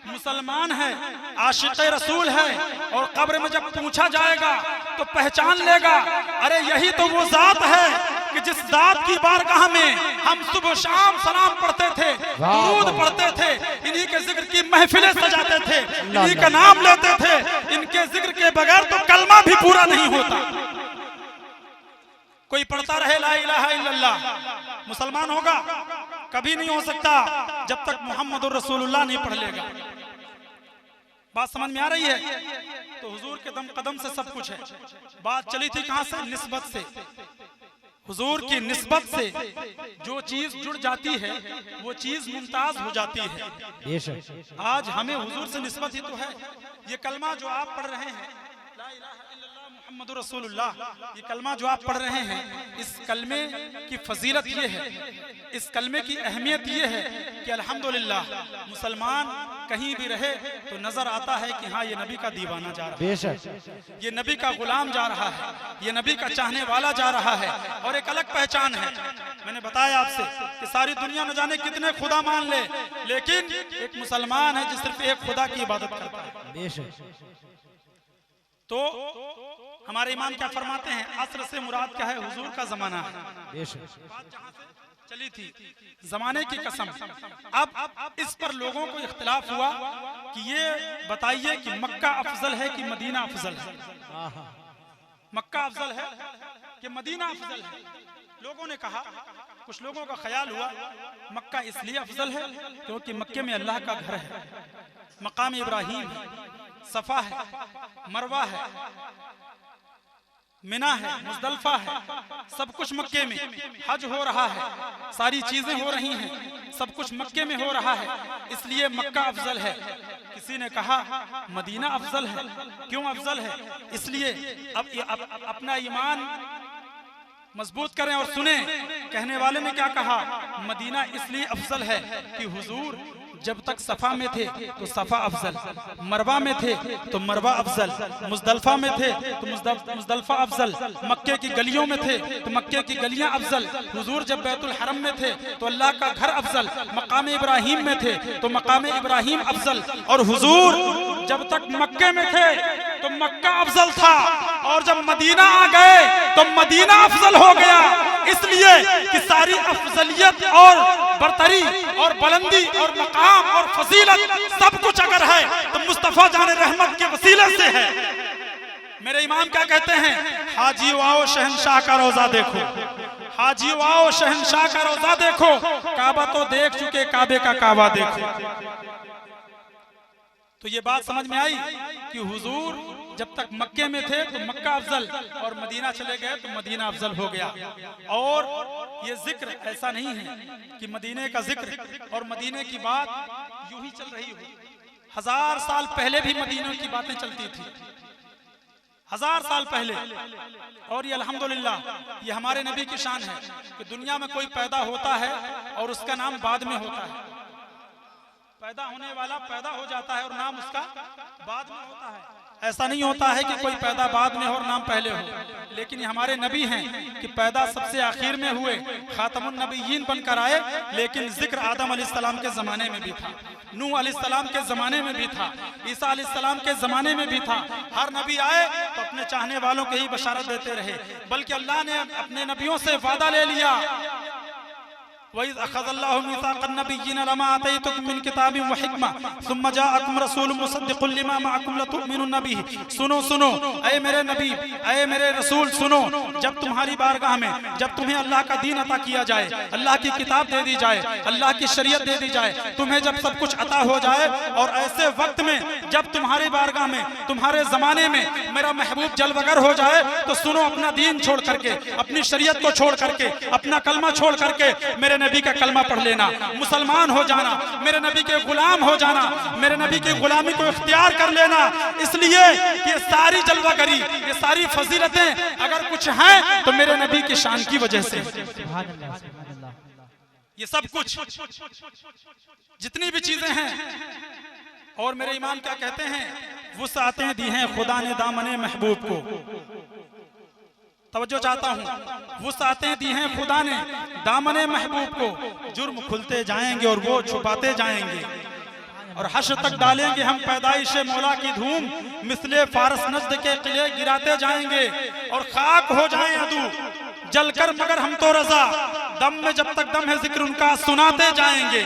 मुसलमान है, आशिक़ रसूल है, और कब्र में जब पूछा जाएगा तो पहचान लेगा, अरे यही तो वो जात है कि जिस जात की बारगाह में हम सुबह शाम सलाम पढ़ते थे, दुरूद पढ़ते थे, इन्हीं के जिक्र की महफिलें सजाते थे, इन्हीं का नाम लेते थे। इनके जिक्र के बगैर तो कलमा भी पूरा नहीं होता। कोई पढ़ता रहे ला इलाहा इल्लल्लाह, मुसलमान होगा? कभी नहीं हो सकता जब तक मुहम्मदुर रसूलुल्लाह नहीं पढ़ लेगा। बात समझ में आ रही है? तो हुजूर के दम कदम से सब कुछ है। बात चली थी कहां से? निस्बत से। हुजूर की निस्बत से जो चीज जुड़ जाती है वो चीज मुमताज हो जाती है। आज हमें हुजूर से निस्बत ही तो है। ये कलमा जो आप पढ़ रहे हैं, ला इलाहा इल्लल्लाह मुहम्मदुर रसूलुल्लाह, ये कलमा जो आप पढ़ रहे हैं, इस कलमे की फजीलत ये है, इस कलमे की अहमियत ये है कि अल्हम्दुलिल्लाह मुसलमान कहीं भी रहे तो नजर आता है कि हाँ ये नबी का दीवाना जा रहा है, ये नबी का गुलाम जा रहा है, ये नबी का चाहने वाला जा रहा है। और एक अलग पहचान है, मैंने बताया आपसे कि सारी दुनिया न जाने कितने खुदा मान ले, लेकिन एक मुसलमान है जो सिर्फ एक खुदा की इबादत करता है। तो हमारे इमाम क्या फरमाते हैं? असर से मुराद क्या है? हुजूर का जमाना है। बात जहां से चली थी, जमाने की कसम। अब इस पर लोगों को इख्तिलाफ हुआ कि ये बताइए कि मक्का अफजल है कि मदीना अफजल है। मक्का अफजल है कि मदीना अफजल है? लोगों ने कहा, कुछ लोगों का ख्याल हुआ मक्का इसलिए अफजल है क्योंकि मक्के में अल्लाह का घर है, मकाम इब्राहिम है, सफा है, मरवा है, मिना है, मुजदलफा है, सब कुछ मक्के में। हज हो रहा है, सारी चीजें हो रही हैं, सब कुछ मक्के में हो रहा है, इसलिए मक्का अफजल है। किसी ने कहा मदीना अफजल है। क्यों अफजल है? इसलिए अब अपना ईमान मजबूत करें और सुने। कहने वाले ने क्या कहा? मदीना इसलिए अफजल है कि हुजूर जब तक सफा में थे तो सफा अफजल, मरवा में थे तो मरवा अफजल, मुजदलफा में थे तो मुजदलफा अफजल, मक्के की गलियों में थे तो मक्के की गलियां अफजल। हुजूर जब बैतुल हरम में थे तो अल्लाह का घर अफजल, मकाम इब्राहिम में थे तो मकाम इब्राहिम अफजल। और हुजूर जब तक मक्के में थे तो मक्का अफजल था, और जब मदीना आ गए तो मदीना अफजल हो गया। इसलिए कि सारी अफजलियत और बरतरी और बुलंदी और मकाम और फजीलत सब कुछ अगर है तो मुस्तफा जाने रहमत के वसीले से है। मेरे इमाम क्या कहते हैं? हाजी आओ शहंशाह का रोजा देखो, हाजी आओ शहंशाह का रोजा देखो, काबा तो देख चुके, काबे का काबा देखो। तो ये बात समझ में आई कि हुजूर जब तक मक्के में थे तो मक्का अफजल, और मदीना चले गए तो मदीना अफजल हो गया। और ये जिक्र ऐसा नहीं है कि मदीने का जिक्र और मदीने की बात यूं ही चल रही हो। 1000 साल पहले भी मदीने की बातें चलती थी, 1000 साल पहले। और ये अल्हम्दुलिल्लाह ये हमारे नबी की शान है कि दुनिया में कोई पैदा होता है और उसका नाम बाद में होता है। पैदा होने वाला पैदा हो जाता है और नाम उसका बाद में होता है। ऐसा नहीं होता है कि कोई पैदा बाद में हो और नाम पहले हो। लेकिन ये हमारे नबी हैं कि पैदा सबसे आखिर में हुए, खातमुन नबीयीन बनकर आए, लेकिन जिक्र आदम अलैहिस्सलाम के जमाने में भी था, नूह अलैहिस्सलाम के जमाने में भी था, ईसा अलैहिस्सलाम के जमाने में भी था। हर नबी आए तो अपने चाहने वालों को ही बशारत देते रहे, बल्कि अल्लाह ने अपने नबियों से वादा ले लिया, वइज़ अख़ज़ल्लाहु मीसाक़न नबिय्यीन लमा आतैतुकुम मिन किताबिन व हिक्मा सुम्मा जाअकुम रसूलुम मुसद्दिक़ुन लिमा मअकुम लतुमिनुन बिही। सुनो सुनो ऐ मेरे नबी, ऐ मेरे रसूल, सुनो, जब तुम्हारी बारगाह में, जब तुम्हें अल्लाह का दीन अता किया जाए, अल्लाह की किताब दे दी जाए, अल्लाह की शरीयत दे दी जाए, तुम्हें जब सब कुछ अता हो जाए, और ऐसे वक्त में जब तुम्हारी बारगाह में, तुम्हारे जमाने में मेरा महबूब जलवगर हो जाए, तो सुनो, अपना दीन छोड़ करके, अपनी शरीयत को छोड़ करके, अपना कलमा छोड़ करके मेरे नबी का कलमा पढ़ लेना, मुसलमान हो जाना, मेरे नबी के गुलाम हो जाना, मेरे नबी की गुलामी को इख्तियार कर लेना। इसलिए कि ये सारी जलवागरी, ये सारी फजीलतें अगर कुछ हैं तो मेरे नबी की शान की वजह से। ये सब कुछ जितनी भी चीजें हैं, और मेरे इमाम क्या कहते हैं, वुसअतें दी हैं खुदा ने दामने महबूब को। तवज्जो चाहता हूँ, वुसअतें दी हैं खुदा ने दामने महबूब को, जुर्म खुलते जाएंगे और वो छुपाते जाएंगे, और हश्र तक डालेंगे हम पैदाइश मौला की धूम, मिसले फारस नजद के किले गिराते जाएंगे, और खाक हो जाएं अदू जलकर मगर हम तो रजा, दम में जब तक दम है जिक्र उनका सुनाते जाएंगे।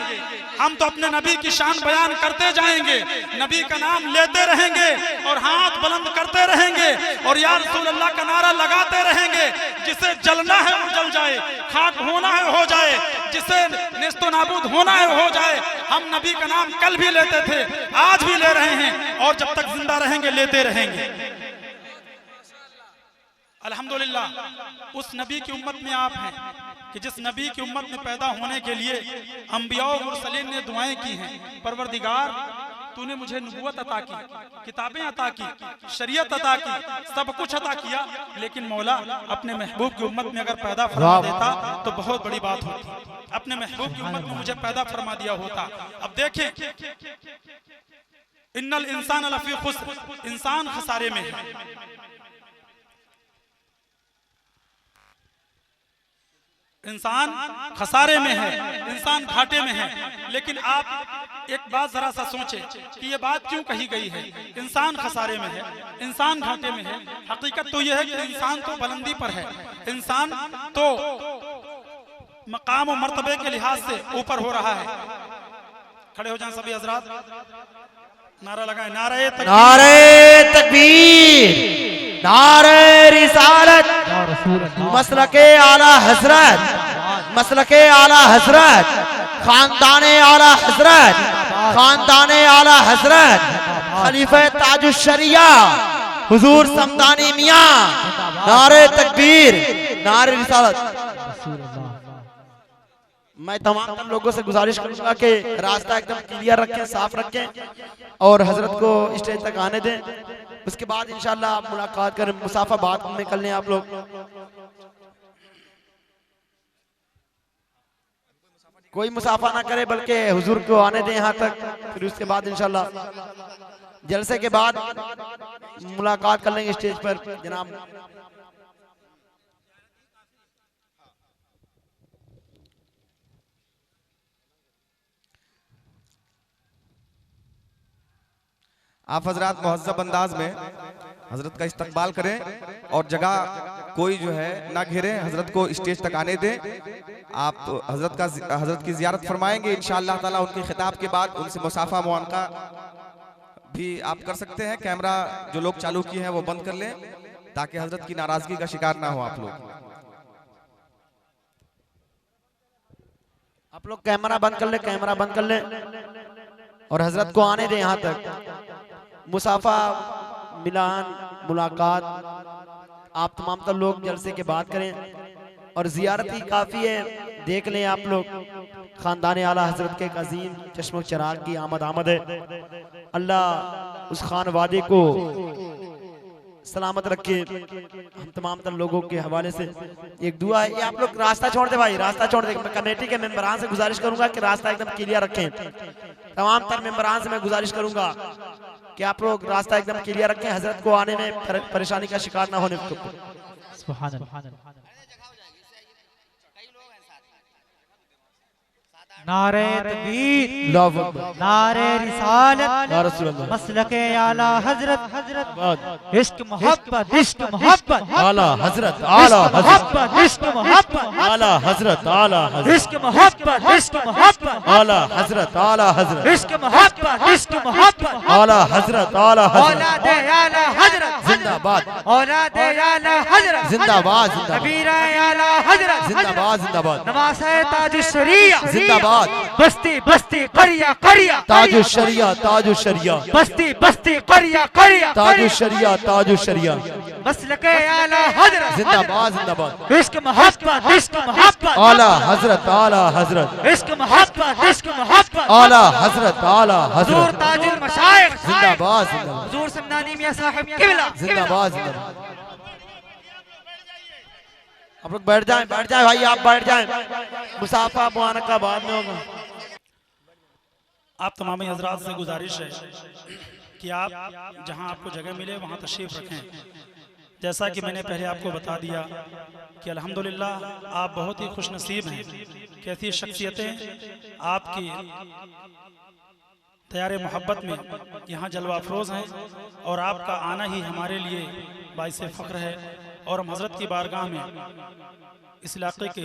हम तो अपने नबी की शान बयान करते जाएंगे, नबी का नाम लेते रहेंगे और हाथ बुलंद करते रहेंगे, और या रसूल अल्लाह का नारा लगाते रहेंगे। जिसे जलना है वो जल जाए, खाक होना है हो जाए, जिसे नेस्तो नाबूद होना है हो जाए। हम नबी का नाम कल भी लेते थे, आज भी ले रहे हैं, और जब तक जिंदा रहेंगे लेते रहेंगे। अल्हम्दुलिल्लाह उस नबी की उम्मत में आप हैं कि जिस नबी की उम्मत में पैदा होने के लिए अंबिया और मुरसलीन ने दुआएं की हैं। परवरदिगार तूने मुझे नबूवत अता की, किताबें अता की, शरीयत अता की, सब कुछ अता किया, लेकिन मौला अपने महबूब की उम्मत में अगर पैदा फरमा देता तो बहुत बड़ी बात होती। अपने महबूब की उम्मत में मुझे पैदा फरमा दिया होता। अब देखें, इन्नल इंसान लफी खुस्र, इंसान खसारे में है, इंसान खसारे में है, इंसान घाटे में है। लेकिन आप एक बात जरा सा सोचें कि ये बात क्यों कही गई है, इंसान खसारे में है, इंसान घाटे में है। हकीकत तो यह है कि इंसान तो बुलंदी पर है, इंसान तो मकाम और मर्तबे के लिहाज से ऊपर हो रहा है। खड़े हो जाएं सभी हजरात, नारा लगाएं, नारे तकबीर, नारे रिसालत, मसलके आला हजरत, मसलके आला हजरत, खानदाने आला हजरत, खानदाने आला हजरत, खलीफे ताजुश शरिया हुजूर समदानी मियां, नारे तकबीर, नारे रिसालत। मैं तमाम लोगों से गुजारिश करूंगा कि रास्ता एकदम क्लियर रखें, साफ रखें, और हजरत को स्टेज तक आने दें। उसके बाद इंशाल्लाह आप मुलाकात करें, मुसाफा बात में कर लें आप लोग। कोई मुसाफा ना करे बल्कि हुजूर को आने दें यहाँ तक, फिर उसके बाद इंशाल्लाह जलसे के बाद मुलाकात कर लेंगे स्टेज पर जनाब। आप हजरात मुहज्जब अंदाज में हजरत का इस्तकबाल करें, और जगह कोई जो है ना घेरे, हजरत को स्टेज तक आने दें। आप हजरत की जियारत फरमाएंगे इंशाअल्लाह ताला। उनके खिताब के बाद उनसे मुसाफा मुआनका भी आप कर सकते हैं। कैमरा जो लोग चालू किए हैं वो बंद कर लें ताकि हजरत की नाराजगी का शिकार ना हो आप लोग। आप लोग कैमरा बंद कर ले, कैमरा बंद कर ले, और हजरत को आने दें यहाँ तक। मुसाफा, मिलान, मुलाकात आप तमाम तर लोग जलसे के बाद करें, और जियारत ही काफ़ी है। देख लें आप लोग, खानदान आला हजरत के अजीम चश्मो चिराग की आमद है। अल्लाह उस खान वादे को सलामत रखे। हम तमाम तर लोगों के हवाले से एक दुआ है। ये आप लोग रास्ता छोड़ दे भाई, रास्ता छोड़ दे। कमेटी के मेंबरान से गुजारिश करूंगा कि रास्ता एकदम क्लियर रखें। तमाम तर मेंबरान से मैं गुजारिश करूंगा कि आप लोग रास्ता एकदम क्लियर रखें, हजरत को आने में परेशानी का शिकार ना होने। नारे तकबीर, नारे रिसालत, मसलके आला हजरत, इश्क मोहब्बत, इश्क मोहब्बत, आला हजरत, आला हजरत, इश्क मोहब्बत, आला हजरत, आला हजरत, इश्क मोहब्बत, इश्क मोहब्बत, आला हजरत, आला हजरत, इश्क मोहब्बत, इश्क मोहब्बत, आला हजरत, आला हजरत, औलादे आला हजरत जिंदाबाद, औलादे आला हजरत जिंदाबाद, जिंदाबाद, कबीरा आला हजरत जिंदाबाद, जिंदाबाद, नवासे ताजुश शरिया जिंदाबाद, बस्ती बस्ती करिया करिया ताजुश शरिया, ताजुश शरिया, बस्ती बस्ती करिया करिया ताजुश शरिया, ताजुश शरिया, मसलके आला हजरत जिंदाबाद, जिंदाबाद, इश्क मोहब्बत, इश्क मोहब्बत, आला हजरत, आला हजरत, इश्क मोहब्बत, इश्क मोहब्बत, आला हजरत, आला हुजूर हजरत, ताजुल मशाइख, जिंदाबाद, जिंदाबाद, हुजूर समदानी मियां साहिब किबला, जिंदाबाद, जिंदाबाद। आप लोग बैठ जाएं भाई, आप बैठ जाएं। मुसाफा मुआनका बाद में होगा। आप तमाम हजरात से गुजारिश है कि आप जहां आपको जगह मिले वहां तशरीफ रखें। जैसा कि मैंने पहले आपको बता दिया कि अल्हम्दुलिल्लाह आप बहुत ही खुशनसीब हैं। कैसी शख्सियतें आपकी तैयार मोहब्बत में यहाँ जलवा अफरोज़ हैं और आपका आना ही हमारे लिए बाइस फ़ख्र है। और हम हज़रत की बारगाह में इस इलाक़े के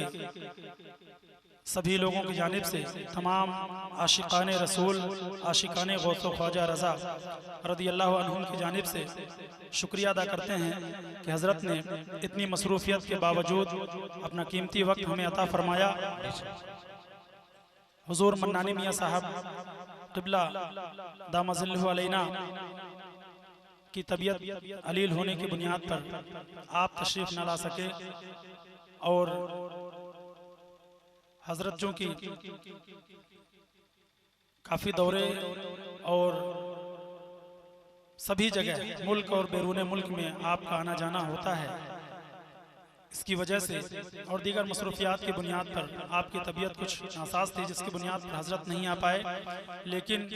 सभी लोगों की जानिब से तमाम आशिकान रसूल, आशिकान गौस व ख्वाजा रज़ा रज़ियल्लाहु अन्हुम की जानिब से शुक्रिया अदा करते हैं कि हज़रत ने इतनी मसरूफ़ियत के बावजूद अपना कीमती वक्त हमें अता फरमाया। हुज़ूर मन्नानी मियाँ साहब क़िबला दामज़िल्लहु अलैना की तबीयत अलील होने की बुनियाद पर आप तशरीफ़ न ला सके और हजरत जो की काफ़ी दौरे और सभी जगह मुल्क और बैरून मुल्क में आपका आना जाना होता है। इसकी वजह से और दीगर मसरूफियात की बुनियाद पर आपकी तबीयत कुछ नासाज थी, जिसकी बुनियाद पर हजरत नहीं आ पाए। लेकिन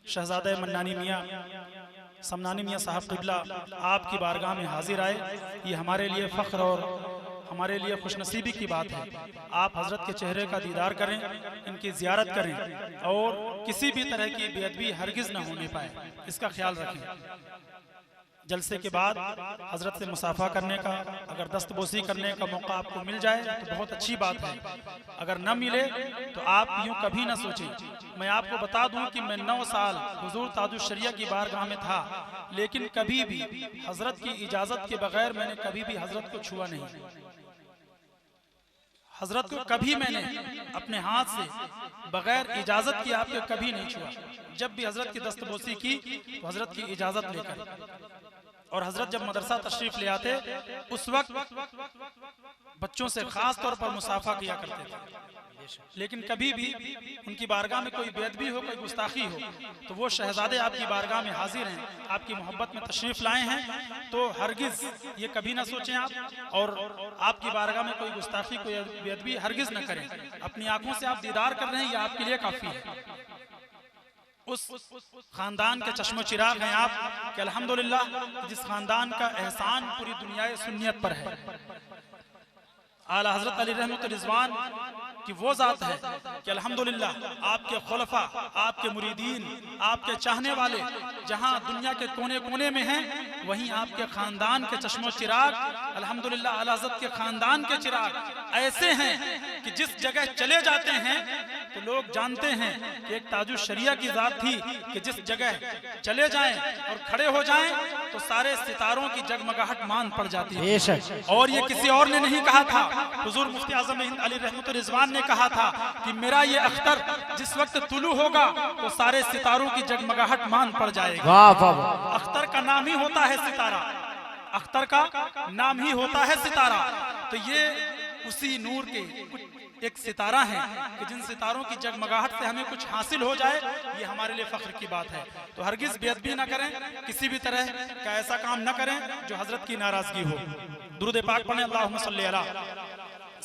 शहजादा मन्नानी मियाँ समनानी मियाँ साहब क़िबला आपकी बारगाह में हाजिर आए। ये हमारे लिए फ़ख्र और हमारे लिए खुशनसीबी की बात है। आप हजरत के चेहरे का दीदार करें, इनकी ज़ियारत करें और किसी भी तरह की बेअदबी हरगिज़ न होने पाए, इसका ख्याल रखें। जलसे के बाद हजरत से मुसाफा करने का, अगर दस्तबोसी करने का मौका आपको मिल जाए तो बहुत अच्छी बात है। अगर न मिले तो आप यूँ कभी ना सोचें। मैं आपको बता दूं कि मैं 9 साल हुजूर ताजुश शरिया की बारगाह में था, लेकिन कभी भी हजरत की इजाज़त के बगैर मैंने कभी भी हजरत को छुआ नहीं। हजरत को कभी मैंने अपने हाथ से बगैर इजाज़त की आपके कभी नहीं छुआ। जब भी हजरत की दस्तबोसी की तो हजरत की इजाज़त लेकर। और हजरत जब मदरसा तशरीफ ले आते उस वक्त बच्चों से खास तौर पर मुसाफा किया करते थे। लेकिन कभी भी उनकी बारगाह में कोई बेअदबी हो, कोई गुस्ताखी हो तो वो शहजादे आपकी बारगाह में हाजिर हैं, आपकी मोहब्बत में तशरीफ लाए हैं, तो हरगिज़ ये कभी ना सोचें आप और आपकी बारगाह में कोई गुस्ताखी, कोई बेअदबी हरगिज़ ना करें। अपनी आंखों से आप दीदार कर रहे हैं, ये आपके लिए काफ़ी है। उस खानदान के चश्मो चिराग हैं आप कि अल्हम्दुलिल्लाह जिस खानदान का एहसान पूरी दुनिया सुन्नियत पर है। आला हजरत अली रहमत रिजवान की वो ज़ात है कि अल्हम्दुलिल्लाह आपके खुलफा, आपके मुरीदीन, आपके चाहने वाले जहां दुनिया के कोने कोने में हैं, वहीं आपके खानदान के चश्मो चिराग अल्हम्दुलिल्लाह आला हजरत के खानदान के चिराग ऐसे हैं कि जिस जगह चले जाते हैं तो लोग जानते हैं कि एक ताजुश शरिया की ज़ात थी कि जिस जगह चले जाएं और खड़े हो जाएं तो सारे सितारों की जगमगाहट मान पड़ जाती है। और ये किसी और ने नहीं कहा था, हुजूर मुफ्ती आज़म हिंद अली रहमत रिजवान ने कहा था कि मेरा ये अख्तर जिस वक्त तुलू होगा तो सारे सितारों की जगमगाहट मान पड़ जाएगी। अख्तर का नाम ही होता है सितारा, अख्तर का नाम ही होता है सितारा। तो ये उसी नूर के एक सितारा है कि जिन सितारों की जगमगाहट से हमें कुछ हासिल हो जाए, ये हमारे लिए फख्र की बात है। तो हरगिज़ बेअदबी ना करें, किसी भी तरह का ऐसा काम ना करें जो हजरत की नाराजगी हो। दुरूद पाक पढ़ें, अल्लाहुम्मा सल्ली अला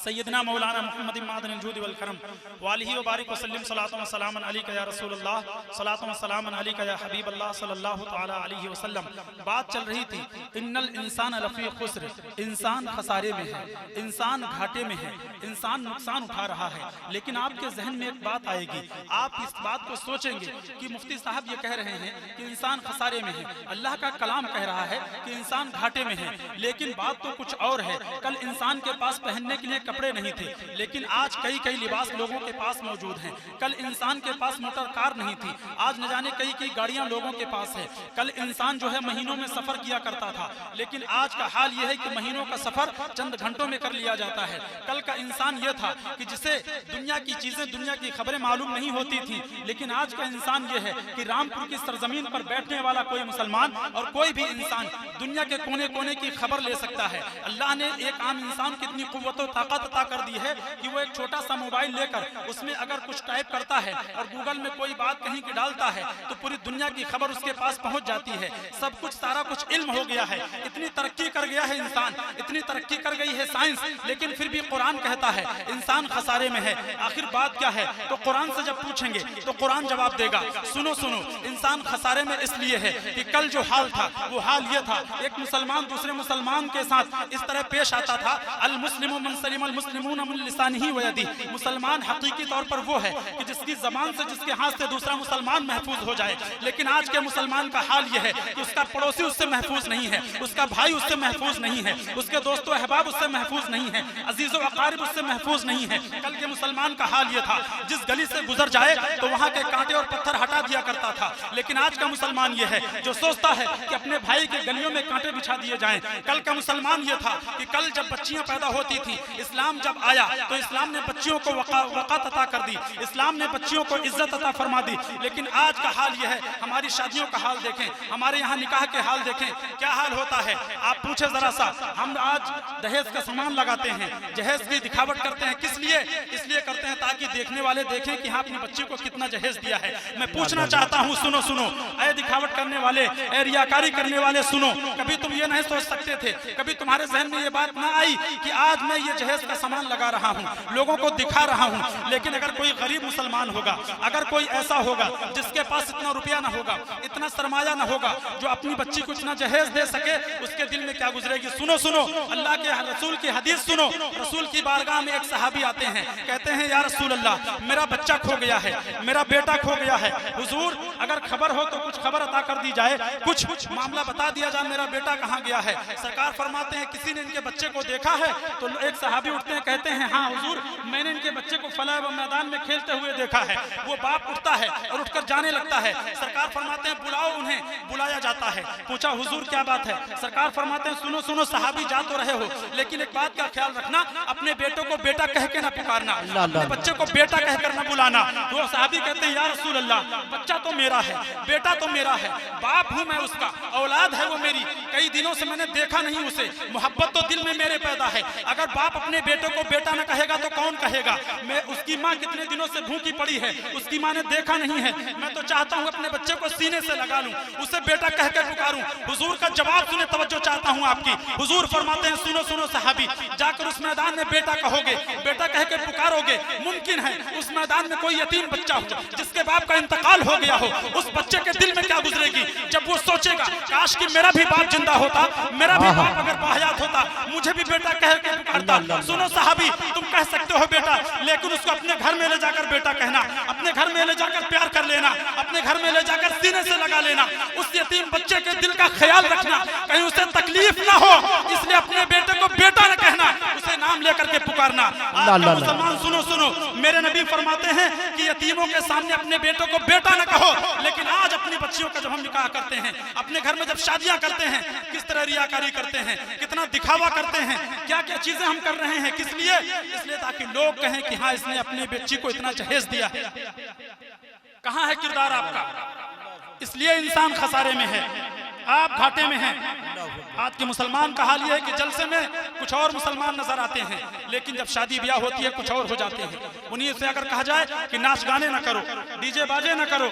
सैयदना मौलाना मुहम्मद मादन जूद वल करम वालिही व बारिक वसल्लम सलातु व सलामन अलैका या रसूलल्लाह सलातु व सलामन अलैका या हबीबल्लाह सल्लल्लाहु तआला अलैहि वसल्लम। बात चल रही थी इन्नल इंसान लफी खुस्र, इंसान खसारे में है, इंसान घाटे में है, इंसान नुकसान उठा रहा है। लेकिन आपके जहन में एक बात आएगी, आप इस बात को सोचेंगे कि मुफ्ती साहब ये कह रहे हैं कि इंसान खसारे में है, अल्लाह का कलाम कह रहा है कि इंसान घाटे में है, लेकिन बात तो कुछ और है। कल इंसान के पास पहनने के लिए कपड़े नहीं थे, लेकिन आज कई कई लिबास लोगों के पास मौजूद हैं। कल इंसान के पास मोटर कार नहीं थी, आज न जाने कई कई गाड़ियां लोगों के पास है। कल इंसान जो है महीनों में सफर किया करता था, लेकिन आज का हाल यह है कि महीनों का सफर चंद घंटों में कर लिया जाता है। कल का इंसान यह था कि जिसे दुनिया की चीजें, दुनिया की खबरें मालूम नहीं होती थी, लेकिन आज का इंसान यह है कि रामपुर की सरजमीन पर बैठने वाला कोई मुसलमान और कोई भी इंसान दुनिया के कोने कोने की खबर ले सकता है। अल्लाह ने एक आम इंसान की इतनी कुव्वत और ताकत मोहब्बत अता कर दी है कि वो एक छोटा सा मोबाइल लेकर उसमें अगर कुछ टाइप करता है और गूगल में कोई बात कहीं की डालता है तो पूरी दुनिया की खबर उसके पास पहुंच जाती है। सब कुछ सारा कुछ इल्म हो गया है। इतनी तरक्की कर गया है इंसान, इतनी तरक्की कर गई है साइंस, लेकिन फिर भी कुरान कहता है इंसान खसारे में है। आखिर बात क्या है? तो कुरान से जब पूछेंगे तो कुरान जवाब देगा। सुनो सुनो, इंसान खसारे में इसलिए है कि कल जो हाल था वो हाल ये था, एक मुसलमान दूसरे मुसलमान के साथ इस तरह पेश आता था, अल मुस्लिमु मन सलिमल मुस्लिमून मिन लिसानिही व यदिही। मुसलमान हकीकी तौर पर वो है कि जिसकी जबान से, जिसके हाथ से दूसरा मुसलमान महफूज हो जाए। लेकिन आज के मुसलमान का हाल यह है कि उसका पड़ोसी उससे महफूज नहीं है, उसका भाई उससे महफूज नहीं है, उसके दोस्तों अहबाब उससे महफूज नहीं है, अजीजो अकारिब उससे महफूज नहीं है। कल के मुसलमान का हाल यह था, जिस गली से गुजर जाए तो वहाँ के कांटे और पत्थर हटा दिया करता था। लेकिन आज का मुसलमान यह है जो सोचता है कि अपने भाई के गलियों में कांटे बिछा दिए जाएं। कल का मुसलमान यह था कि कल जब बच्चियां पैदा होती थी, इस्लाम जब आया तो इस्लाम ने बच्चियों को वक़ात अता कर दी, इस्लाम ने बच्चियों को इज्जत अता फरमा दी। लेकिन आज का हाल यह है, हमारी शादियों का हाल देखें, हमारे यहाँ निकाह के हाल देखें, क्या हाल होता है। आप पूछे जरा सा, हम आज दहेज का सामान लगाते हैं, जहेज की दिखावट करते हैं, किस लिए? इसलिए करते हैं ताकि देखने वाले देखें कि हाँ अपनी बच्ची को कितना जहेज दिया है। मैं पूछना चाहता हूँ, सुनो सुनो, ऐ दिखावट करने वाले, ऐ रियाकारी करने वाले, सुनो, कभी तुम ये नहीं सोच सकते थे, कभी तुम्हारे जहन में ये बात ना आई कि आज मैं ये जहेज का सामान लगा रहा हूँ, लोगों को दिखा रहा हूँ। लेकिन अगर कोई गरीब मुसलमान होगा, अगर कोई ऐसा होगा जिसके पास इतना रुपया ना होगा, इतना सरमाया ना होगा जो अपनी बच्ची को इतना जहेज दे सके, उसके दिल में क्या गुजरेगी। सुनो सुनो, अल्लाह के रसूल की हदीस सुनो। रसूल की बारगाह में एक सहाबी आते हैं, कहते हैं या रसूल अल्लाह, मेरा बच्चा खो गया है, मेरा बेटा खो गया है, हुजूर अगर खबर हो तो कुछ खबर अता कर दी जाए, कुछ मामला बता दिया जाए, मेरा बेटा कहाँ गया है। सरकार फरमाते हैं किसी ने इनके बच्चे को देखा है? तो एक सहाबी उठते हैं, कहते हैं हाँ हुजूर, मैंने इनके बच्चे को फलाह मैदान में खेलते हुए देखा है। वो बाप उठता है और उठकर जाने लगता है। सरकार फरमाते हैं बुलाओ उन्हें, बुलाया जाता है। पूछा हुजूर क्या बात है? सरकार फरमाते हैं सुनो सुनो सहाबी, जा तो रहे हो लेकिन एक बात का ख्याल रखना, अपने बेटों को बेटा कह के ना पुकारना, अपने बच्चे को बेटा कहकर ना बुलाना। वो सहाबी कहते हैं या रसूल अल्लाह, बच्चा तो मेरा है, बेटा तो मेरा है, बाप हूँ मैं उसका, औलाद है वो मेरी, कई दिनों से मैंने देखा नहीं उसे, मोहब्बत तो दिल में मेरे पैदा है। अगर बाप अपने बेटों को बेटा न कहेगा तो कौन कहेगा? मैं, उसकी माँ कितने दिनों से भूखी पड़ी है, उसकी माँ ने देखा नहीं है, मैं तो चाहता हूँ अपने बच्चे को सीने से लगा लूं, उसे बेटा कहकर पुकारूं। हुजूर का जवाब सुने, तवज्जो चाहता हूँ आपकी। हुजूर फरमाते हैं सुनो सुनो सहाबी, जाकर उस मैदान में बेटा कहोगे, बेटा कह के पुकारोगे, मुमकिन है उस मैदान में कोई यतीम बच्चा हो जिसके बाप का इंतकाल हो गया हो, उस बच्चे के दिल में क्या गुजरेगी जब वो सोचेगा काश कि मेरा भी बाप जिंदा होता, मेरा भी बाप अगर बाहयात होता, मुझे भी बेटा कह के पुकारता। सुनो सहाबी, तुम कह सकते हो बेटा, लेकिन उसको अपने घर में ले जाकर बेटा कहना, अपने घर में ले जाकर प्यार कर लेना, अपने घर में ले जाकर सीने से लगा लेना, उस यतीम बच्चे के दिल का ख्याल रखना, कहीं उसे तकलीफ ना हो, इसलिए अपने बेटे को बेटा न कहना, उसे नाम लेकर के पुकारना। मुसलमान सुनो सुनो, मेरे नबी फरमाते हैं कि यतीमों के सामने अपने बेटों को बेटा न कहो। लेकिन आज अपनी बच्चियों का जब हम निकाह करते हैं, अपने घर में जब शादियां करते हैं, किस तरह रियाकारी करते हैं, कितना दिखावा करते हैं, क्या क्या चीजें हम कर रहे हैं, किस लिए? इसलिए ताकि लोग कहें कि हाँ इसने अपनी बच्ची को इतना जहेज दिया है। कहाँ है किरदार आपका? इसलिए इंसान खसारे में है, आप घाटे में हैं। आज के मुसलमान का हाल यह है कि जलसे में कुछ और मुसलमान नजर आते हैं, लेकिन जब शादी ब्याह होती है कुछ और हो जाते हैं। उन्हीं से अगर कहा जाए कि नाच गाने ना करो, डीजे बाजे ना करो,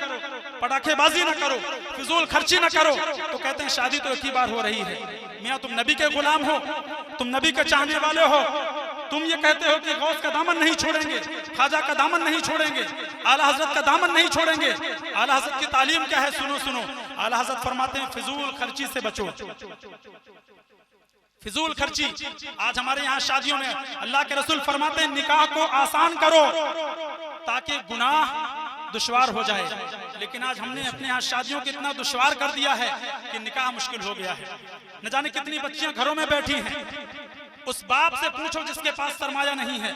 पटाखेबाजी ना करो, फिजूल खर्ची ना करो, तो कहते हैं शादी तो एक ही बार हो रही है। मियाँ तुम नबी के गुलाम हो, तुम नबी के चाहने वाले हो, तुम ये कहते हो कि गौस का दामन नहीं छोड़ेंगे, ख्वाजा का दामन नहीं छोड़ेंगे, आला हजरत का दामन नहीं छोड़ेंगे। आला हजरत की तालीम क्या है? सुनो सुनो, आला हजरत फरमाते हैं फिजूल खर्ची से बचो, फिजूल खर्ची। आज हमारे यहाँ शादियों में अल्लाह के रसूल फरमाते हैं निकाह को आसान करो ताकि गुनाह दुश्वार हो जाए। लेकिन आज हमने अपने यहाँ शादियों को इतना दुश्वार कर दिया है कि निकाह मुश्किल हो गया है। न जाने कितनी बच्चियां घरों में बैठी हैं, उस बाप से पूछो जिसके पास सरमाया नहीं है,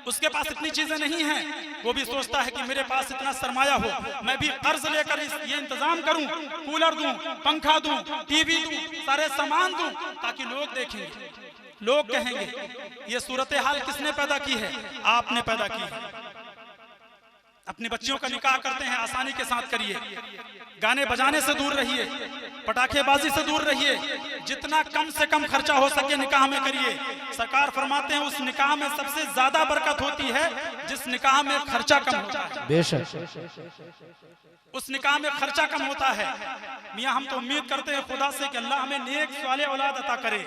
उसके पास इतनी चीजें नहीं हैं, वो भी सोचता है कि मेरे पास इतना सरमाया हो, मैं भी कर्ज लेकर ये इंतजाम करूं, कूलर दूं, पंखा दूं, टीवी दूं, सारे सामान दूं, ताकि लोग देखेंगे, लोग कहेंगे। ये सूरत हाल किसने पैदा की है? आपने पैदा की है। अपनी बच्चियों का निकाह करते हैं आसानी के साथ करिए, गाने बजाने से दूर रहिए, पटाखेबाजी से दूर रहिए, जितना कम से कम खर्चा हो सके निकाह में करिए। सरकार फरमाते हैं उस निकाह में सबसे ज्यादा बरकत होती है जिस निकाह में खर्चा कम होता है। बेशक उस निकाह में खर्चा कम होता है। मियाँ हम तो उम्मीद करते हैं खुदा से कि अल्लाह हमें नेक साले औलाद अता करे।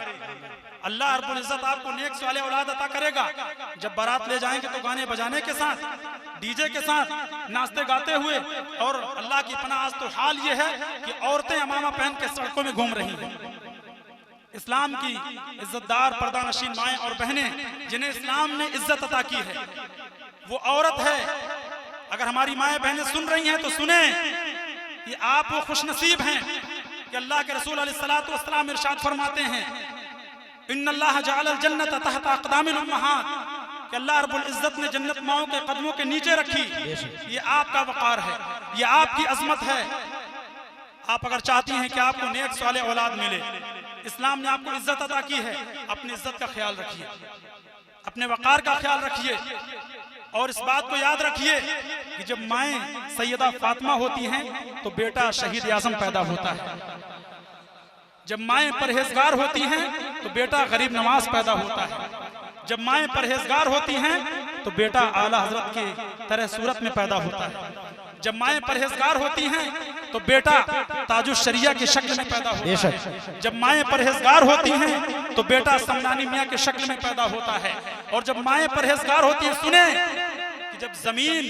अल्लाह रब्बुल इज्जत आपको नेक साले औलाद अता करेगा। जब बारात ले जाएंगे तो गाने बजाने के साथ, डीजे के साथ, नाचते गाते हुए, और अल्लाह की पनाह आज तो हाल ये है कि औरतें अमामा पहन के सड़कों में घूम रही हैं। इस्लाम की इज्जतदार पर्दा नशीन माएं और बहनें जिन्हें इस्लाम ने इज्जत अता की है, वो औरत है। अगर हमारी माएं बहनें सुन रही हैं तो सुने कि आप वो खुशनसीब हैं कि अल्लाह के रसूल अलैहिस्सलातु वस्सलाम इरशाद फरमाते हैं इन्नल्लाह जअलल जन्नत तहत अक़दामिल उम्महात, कि अल्लाह रब्बुल इज्जत ने जन्नत माओं के कदमों के नीचे रखी। ये आपका वक़ार है, ये आपकी अजमत है। आप अगर चाहती हैं कि आपको नेक साले औलाद मिले, इस्लाम ने आपको इज्जत अता की है, अपनी इज्जत का ख्याल रखिए, अपने वक़ार का ख्याल रखिए। और इस बात को याद रखिए कि जब माएँ सैयदा फातिमा होती हैं तो बेटा शहीद आज़म पैदा होता है। जब माएँ परहेजगार होती हैं तो बेटा गरीब नवाज पैदा होता है। जब माएँ परहेजगार होती हैं तो बेटा आला हजरत के तरह सूरत में पैदा होता है। जब माएँ परहेजगार होती हैं तो बेटा ताजुश शरिया की शक्ल में पैदा होता है। जब माएँ परहेजगार होती हैं तो बेटा समनानी मियाँ की शक्ल में पैदा होता है। और जब माएँ परहेजगार होती हैं, सुने कि जब जमीन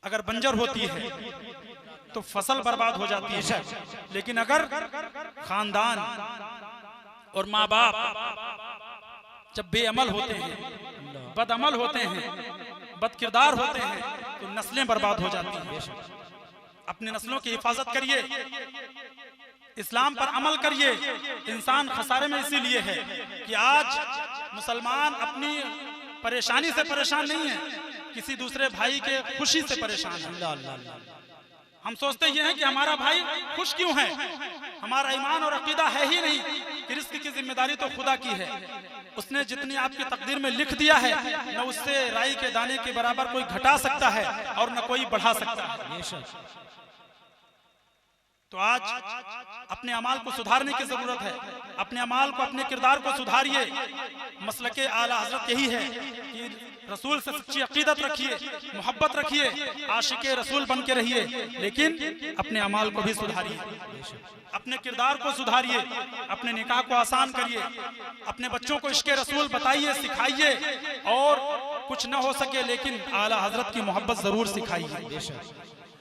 अगर बंजर होती है तो फसल बर्बाद हो जाती है, लेकिन अगर खानदान और माँ बाप जब बेअमल होते हैं, बदअमल होते हैं, बदकिरदार होते हैं, तो नस्लें बर्बाद हो जाती हैं। अपनी नस्लों की हिफाजत करिए, इस्लाम पर अमल करिए। इंसान खसारे में इसीलिए है कि आज मुसलमान अपनी परेशानी से परेशान नहीं है, किसी दूसरे भाई के खुशी से परेशान है। हम सोचते ये हैं कि हमारा भाई खुश क्यों है, हमारा ईमान और अकीदा है ही नहीं कि रिस्क की जिम्मेदारी तो खुदा की है। उसने जितनी आपकी तकदीर में लिख दिया है, न उससे राई के दाने के बराबर कोई घटा सकता है और न कोई बढ़ा सकता है। तो आज अपने अमाल को सुधारने की जरूरत है। अपने अमाल को, अपने किरदार को सुधारिए। मसलके आला हजरत यही है कि रसूल से सच्ची अकीदत रखिए, मोहब्बत रखिए, आशिके रसूल बन के रहिए, लेकिन अपने अमाल को भी सुधारिए, अपने किरदार को सुधारिए, अपने निकाह को आसान करिए, अपने बच्चों को इश्क़े रसूल बताइए, सिखाइए, और कुछ न हो सके लेकिन आला हजरत की मोहब्बत जरूर सिखाइए।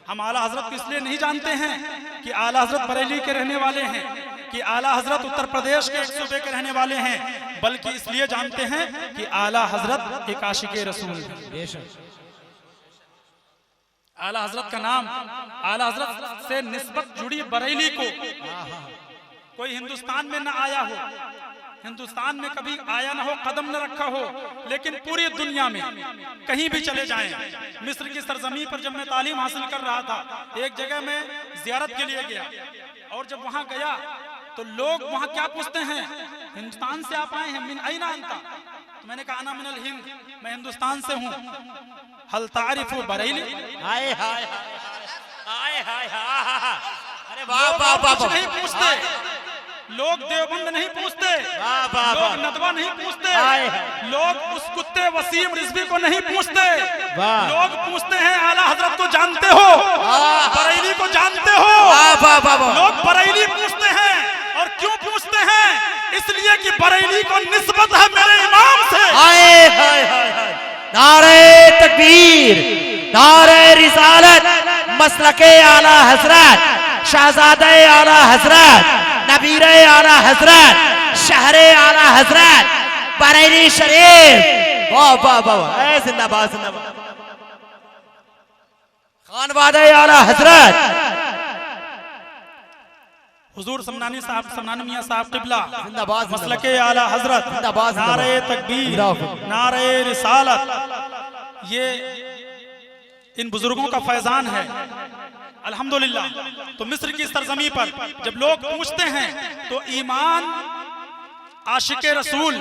हम आला हजरत को इसलिए नहीं जानते हैं कि आला हजरत बरेली के रहने वाले हैं, कि आला हजरत उत्तर प्रदेश के एक सूबे के रहने वाले हैं, बल्कि इसलिए जानते हैं कि आला हजरत एक आशिके रसूल है। आला हजरत का नाम, आला हजरत से निस्बत जुड़ी बरेली को कोई हिंदुस्तान में न आया हो, हिंदुस्तान में कभी आया ना हो, कदम न रखा हो, लेकिन पूरी दुनिया में कहीं भी चले जाएं। मिस्र की सरजमी पर जब मैं तालीम हासिल कर रहा था, एक जगह मैं जियारत के लिए गया, और जब वहां गया तो लोग वहां क्या पूछते हैं, हिंदुस्तान से आप आए हैं, मिन अयना अंता? तो मैंने कहा अना मिनल हिंद, मैं हिंदुस्तान से हूँ। हल तारिफु बरेली? हाय हाय हाय हाय हाय, अरे वाह लोग वाह वाह, कुछ नहीं पूछते, लोग देवबंद नहीं पूछते, लोग नदवा नहीं पूछते, लोग उस कुत्ते वसीम रिजवी को नहीं पूछते, लोग पूछते हैं आला हजरत को जानते हो, बरेली को जानते हो। लोग बरेली पूछते हैं, और क्यों पूछते हैं? इसलिए कि बरेली को निस्बत है मेरे इमाम से। हाय हाय हाय, नारे तकबीर, नारे रिसालत, मसलके आला हजरत, शहजादे आला हजरत, नबीरे आला हजरत, शहरे आला हजरत, बरेली शरीफ। वाह वाह वाह, जिंदाबाद जिंदाबाद। खानवादे आला हजरत, हुजूर समनानी साहब, समनानी मियां साहब क़िबला, जिंदाबाद, मसलके आला हजरत, जिंदाबाद, नारे तकबीर, नारे रिसालत, ये इन बुजुर्गों का फैजान है। अल्हम्दुलिल्लाह। तो मिस्र की सरजमी पर जब लोग पूछते हैं तो ईमान, आशिके रसूल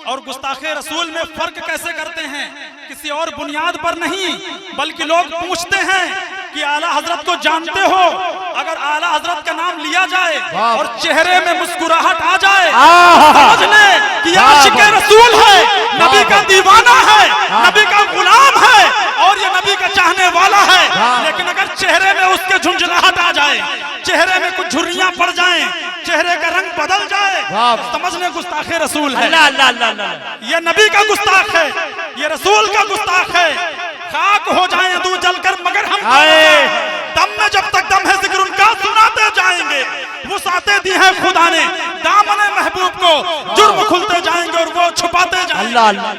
और गुस्ताखे रसूल में फर्क कैसे करते हैं किसी और बुनियाद पर नहीं, बल्कि लोग पूछते हैं कि आला हजरत को जानते हो? अगर आला हजरत का नाम लिया जाए और चेहरे में मुस्कुराहट आ जाए, समझ ले कि आशिक़े रसूल है, नबी का दीवाना है, नबी का गुलाम है और ये नबी का चाहने वाला है। लेकिन अगर चेहरे में उसके झुंझुनाहट आ जाए, चेहरे में कुछ झुर्रियां पड़ जाएं, चेहरे का रंग बदल जाए, तो समझ ले गुस्ताखे रसूल है। ये नबी का गुस्ताख है, ये रसूल का गुस्ताख है। खाक हो जाएं दूर जलकर मगर हम दम में जब तक दम है जिक्र उनका सुनाते जाएंगे। वुसाते दी है खुदा ने दामने महबूब को, जुर्म खुलते जाएंगे और वो छुपाते जाएंगे।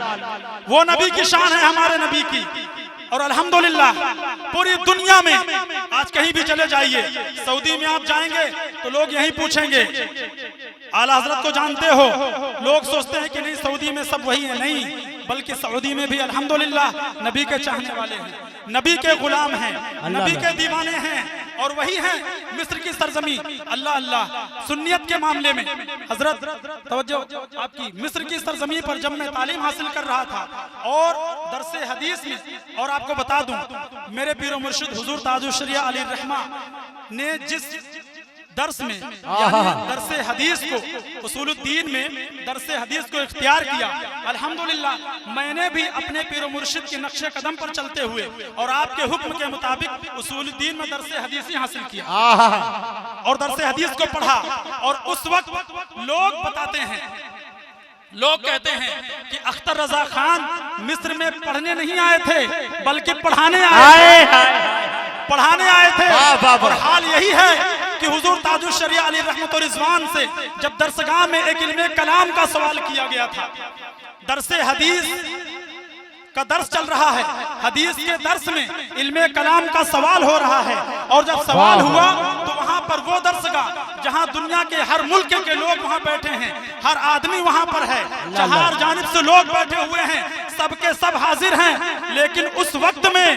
वो नबी की शान है हमारे नबी की। और अल्हम्दुलिल्लाह पूरी दुनिया में आज कहीं भी चले जाइए, सऊदी में आप जाएंगे तो लोग यही पूछेंगे आला हजरत को जानते हो? लोग सोचते हैं कि नहीं सऊदी में सब वही है, नहीं, बल्कि सऊदी में भी अल्हम्दुलिल्लाह नबी के चाहने वाले हैं, नबी के गुलाम हैं, नबी के दीवाने हैं। और वही हैं मिस्र की सरजमी। अल्लाह अल्लाह सुन्नियत के मामले में हजरत तवज्जो आपकी, मिस्र की सरजमी पर जब मैं तालीम हासिल कर रहा था और दरसे हदीस में, और आपको बता दूं मेरे पीर मुर्शिद हुजूर ताजुश शरिया अली रहमा ने जिस दर्स में दरसे हदीस को, उसूलुद्दीन में दरसे हदीस को इख्तियार किया, अल्हम्दुलिल्लाह मैंने भी अपने पीर मुर्शिद के नक्शे कदम पर चलते हुए और आपके हुक्म के मुताबिक उसूलुद्दीन में दरसे हदीस ही हासिल किया और दरसे हदीस को पढ़ा। और उस वक्त लोग बताते हैं, लोग कहते हैं कि अख्तर रजा खान मिस्र में पढ़ने नहीं आए थे बल्कि पढ़ाने आए थे। और हाल यही है कि हुजूर ताजुश शरिया अली रहमत और रिजवान से जब दरसगाह में एक इल्मे कलाम का सवाल किया गया था, दरसे हदीस का दर्स चल रहा है, हदीस के दर्स में इल्मे कलाम का सवाल हो रहा है। और जब सवाल हुआ तो वहां पर वो दरसगाह जहां दुनिया के हर मुल्क के लोग वहां बैठे हैं, हर आदमी वहां पर है, चार जानिब से लोग बैठे हुए हैं, सबके सब हाजिर हैं। लेकिन उस वक्त में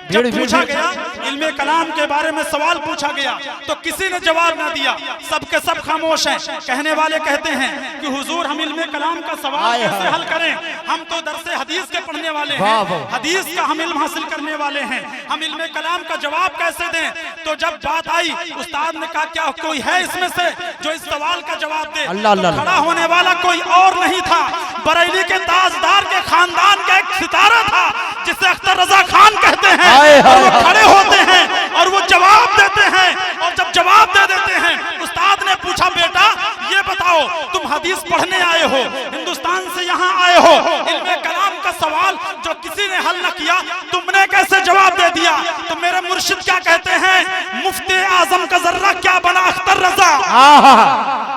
जब पूछा गया इल्मे कलाम के बारे में सवाल पूछा गया तो किसी ने जवाब ना दिया, सबके सब खामोश हैं। कहने वाले कहते हैं कि हुजूर हम इल्मे कलाम का सवाल कैसे हल करें, हम तो दरसे हदीस के पढ़ने वाले हैं, हदीस का हम इल्म हासिल करने वाले हैं, हम इल्मे कलाम का जवाब कैसे दें। तो जब बात आई उस्ताद ने कहा क्या कोई है इसमें से जो इस सवाल का जवाब दे? तो खड़ा होने वाला कोई और नहीं था, बरेली के ताजदार के खानदान का एक सितारा था जिसे अख्तर रजा खान कहते हैं। और वो खड़े होते हैं और वो जवाब देते हैं, और जब जवाब दे देते हैं उस्ताद ने पूछा बेटा ये बताओ तुम हदीस पढ़ने आए हो, हिंदुस्तान से यहाँ आए हो, इल्मे कलाम का सवाल जो किसी ने हल न किया तुमने कैसे जवाब दे दिया? तो मेरे मुर्शिद क्या कहते हैं, मुफ्ती आजम का जर्रा क्या बना अख्तर रजा,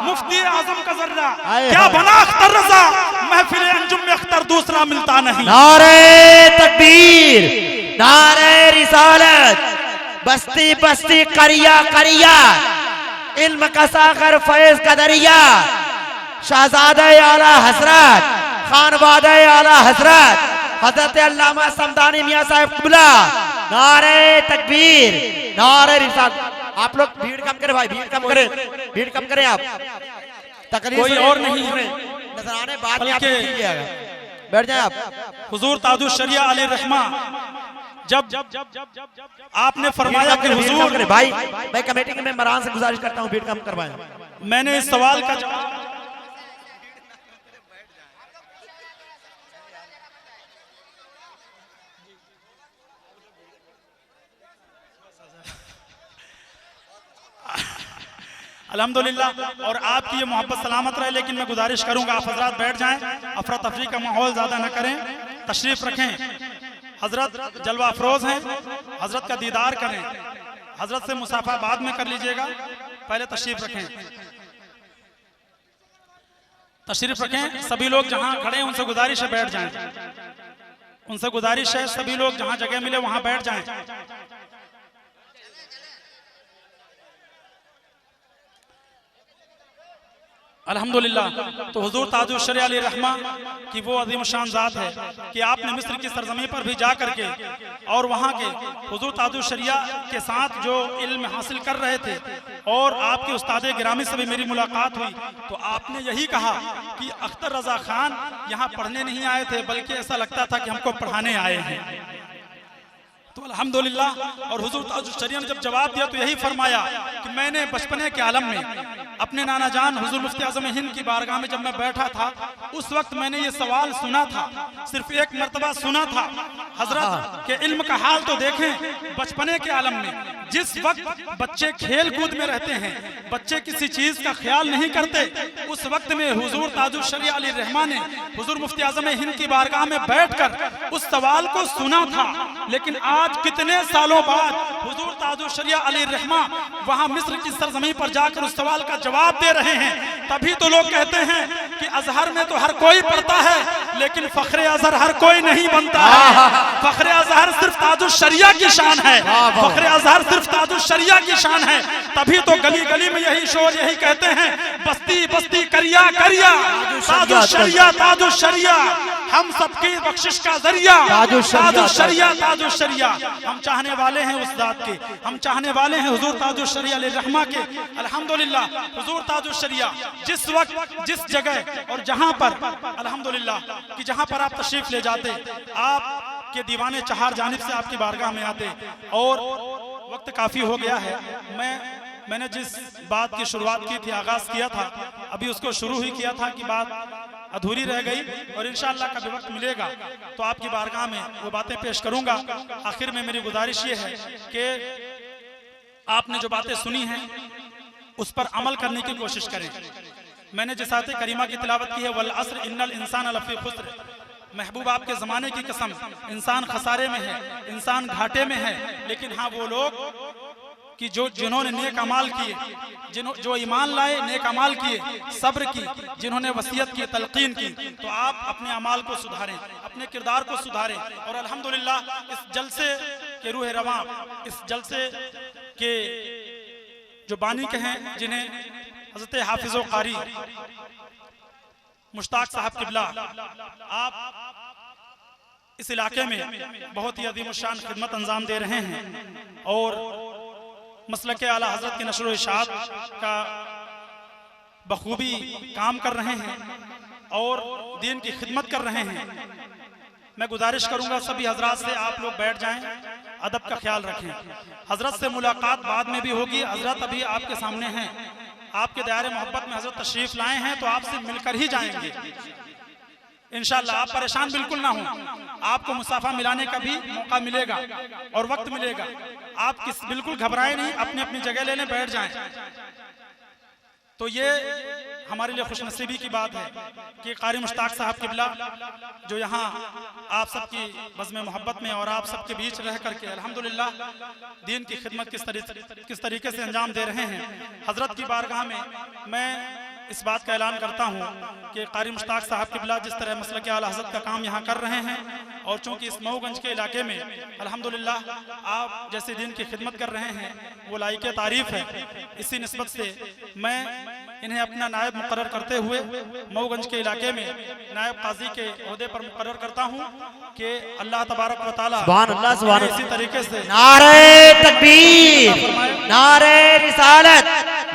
मुफ्ती आजम का जर्रा क्या बना अख्तर रजा, महफिल अंजुम में अख्तर दूसरा मिलता नहीं। नारे तकबीर, नारे रिसालत, बस्ती बस्ती करिया करिया, इल्म का सागर फैज का दरिया, शहजादे आला हजरत, खानवादे आला हजरत, हजरत अल्लामा समदानी मियां साहब क़िबला। नारे तकबीर, नारे रिसालत। आप लोग भीड़ कम करें भाई, भीड़ कम करें, भीड़ कम करें आप। तकरीर कोई और नहीं है, नजराने बाद में आप बैठ जाए आप। हुजूर ताजुश शरिया अली रहमा जब आपने फरमाया कि हुजूर, भाई मैं कमेटी के मेंबरान से गुजारिश करता हूं भीड़ कम करवाएं। मैंने इस सवाल का जवाब अल्हम्दुलिल्लाह और आपकी ये मोहब्बत सलामत रहे। लेकिन मैं गुजारिश करूंगा आप हजरात बैठ जाएं, अफरा तफरी का माहौल ज्यादा न करें, तशरीफ रखें। हजरत जलवा अफरोज हैं, हजरत का दीदार करें, हजरत से मुसाफा बाद में कर लीजिएगा, पहले तशरीफ रखें, तशरीफ रखें। सभी लोग जहां खड़े हैं उनसे गुजारिश है बैठ जाएं, उनसे गुजारिश है सभी लोग जहां जगह मिले वहां बैठ जाएं। अल्हम्दुलिल्लाह। तो हुजूर ताजुश शरिया अली रहमा की वो अजीम शान ज़ात है कि आपने मिस्र की सरजमी पर भी जा करके और वहाँ के हुजूर ताजुश शरिया के साथ जो इल्म हासिल कर रहे थे और आपके उस्ताद गिरामी से भी मेरी मुलाकात हुई, तो आपने यही कहा कि अख्तर रजा खान यहाँ पढ़ने नहीं आए थे, बल्कि ऐसा लगता था कि हमको पढ़ाने आए हैं। तो अल्हम्दुलिल्लाह। और हुजूर ताजुश शरिया ने जब जवाब दिया तो यही फरमाया कि मैंने बचपने के आलम में अपने नाना जान हुजूर मुफ्ती आज़म हिंद की बारगाह में जब मैं बैठा था, उस वक्त मैंने ये सवाल सुना था, सिर्फ एक मर्तबा सुना था। हजरत के इल्म का हाल तो देखें, बचपने के आलम में जिस वक्त बच्चे खेल कूद में रहते हैं, बच्चे किसी चीज का ख्याल नहीं करते, उस वक्त में हुजूर ताजुश शरिया अली रहमा ने हुजूर मुफ्ती आज़म हिंद की बारगाह में बैठकर उस सवाल को सुना था। लेकिन आज कितने सालों बाद हुजूर ताजुश शरिया अली रहमा वहां मिस्र की सरजमीन पर जाकर उस सवाल का जवाब दे रहे हैं। तभी तो लोग कहते हैं कि अजहर में तो हर कोई पढ़ता है, लेकिन फखरे अजहर हर कोई नहीं बनता है। फखरे अजहर सिर्फ ताजुश शरिया की शान है, फखरे अजहर सिर्फ ताजुश शरिया की शान है। तभी तो गली गली में यही शोर यही कहते हैं, बस्ती बस्ती करिया करिया, ताजुश शरिया ताजुश शरिया, हम सबकी बख्शिश का जरिया, ताजुश शरिया ताजुश शरिया। हम चाहने वाले हैं उस जात के, हम चाहने वाले हैं हुजूर ताजुश शरिया अली रहमा के। अल्हम्दुलिल्लाह। हुजूर ताजुश शरिया जिस वक्त जिस जगह और जहां पर अल्हम्दुलिल्लाह कि जहां पर आप तशरीफ ले जाते, आप के दीवाने चार जानिब से आपकी बारगाह में आते। और वक्त काफी हो गया है, मैंने जिस बात की शुरुआत की थी, आगाज किया था, अभी उसको शुरू ही किया था कि बात अधूरी रह गई और इंशाअल्लाह कभी वक्त मिलेगा तो आपकी बारगाह में वो बातें पेश करूंगा। आखिर में मेरी गुजारिश ये है कि आपने जो बातें सुनी हैं उस पर अमल करने की कोशिश करें। मैंने जिस आयत करीमा की तिलावत की है, वल अस्र इन्नल इंसान लफी खुस्र, महबूब आपके ज़माने की कसम, इंसान खसारे में है, इंसान घाटे में है। लेकिन हाँ, वो लोग कि जिन्होंने नेक अमाल किए, जो ईमान लाए, नेक अमाल किए, सब्र की, जिन्होंने वसीयत की, तलकीन की, तो आप अपने अमाल को सुधारें, अपने किरदार को सुधारें। और अल्हम्दुलिल्लाह इस जलसे के रूह रवां, इस जलसे के जो बानी के हैं, जिन्हें हज़रत हाफिज़ व क़ारी मुश्ताक साहब किबला, आप इस इलाके में बहुत ही अज़ीम शान खिदमत अंजाम दे रहे हैं और मसलक आला हज़रत के नशर व इशाअत का बखूबी काम कर रहे हैं और दीन की खिदमत कर रहे हैं। मैं गुजारिश करूंगा सभी हजरात से, आप लोग बैठ जाएं, अदब का ख्याल रखें। हजरत से मुलाकात बाद में भी होगी, हजरत अभी आपके सामने हैं, आपके दायरे मोहब्बत में हजरत तशरीफ लाए हैं, तो आपसे मिलकर ही जाएंगे इंशाअल्लाह। आप परेशान बिल्कुल ना हो, आपको मुसाफा मिलाने का भी मौका मिलेगा और वक्त मिलेगा। आप बिल्कुल घबराएं नहीं, अपनी अपनी जगह लेने बैठ जाएं। तो ये हमारे लिए खुशनसीबी की बात है कि क़ारी मुश्ताक साहब किबला जो यहाँ आप सबकी बज़्म मोहब्बत में और आप सबके बीच रह करके अल्हम्दुलिल्लाह दीन की खिदमत किस तरीके से अंजाम दे रहे हैं। हज़रत की बारगाह में मैं इस बात का ऐलान करता हूँ कि क़ारी मुश्ताक साहब किबला जिस तरह मसलक आला हज़रत का काम यहाँ कर रहे हैं, और चूँकि इस मऊगंज के इलाके में अल्हम्दुलिल्लाह आप जैसे दीन की खिदमत कर रहे हैं, वो लायक तारीफ़ है। इसी निस्बत से मैं इन्हें अपना नायब मुकर्रर करते हुए मऊगंज के इलाके में नायब काजी के ओहदे पर मुकर्रर करता हूँ कि अल्लाह तबारक व तआला इसी तरीके से नारे तकबीर, नारे रिसालत,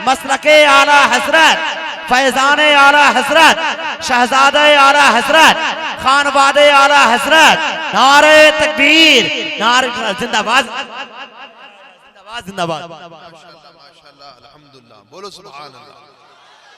मसलके आला हज़रत, फैजाने आला हज़रत, शहजादे आला हज़रत, खानवादे आला हज़रत, नारे तकबीर, नारे जिंदाबाद जिंदाबाद जिंदाबाद। माशाअल्लाह माशाअल्लाह, अल्हम्दुलिल्लाह, बोलो सुभान अल्लाह।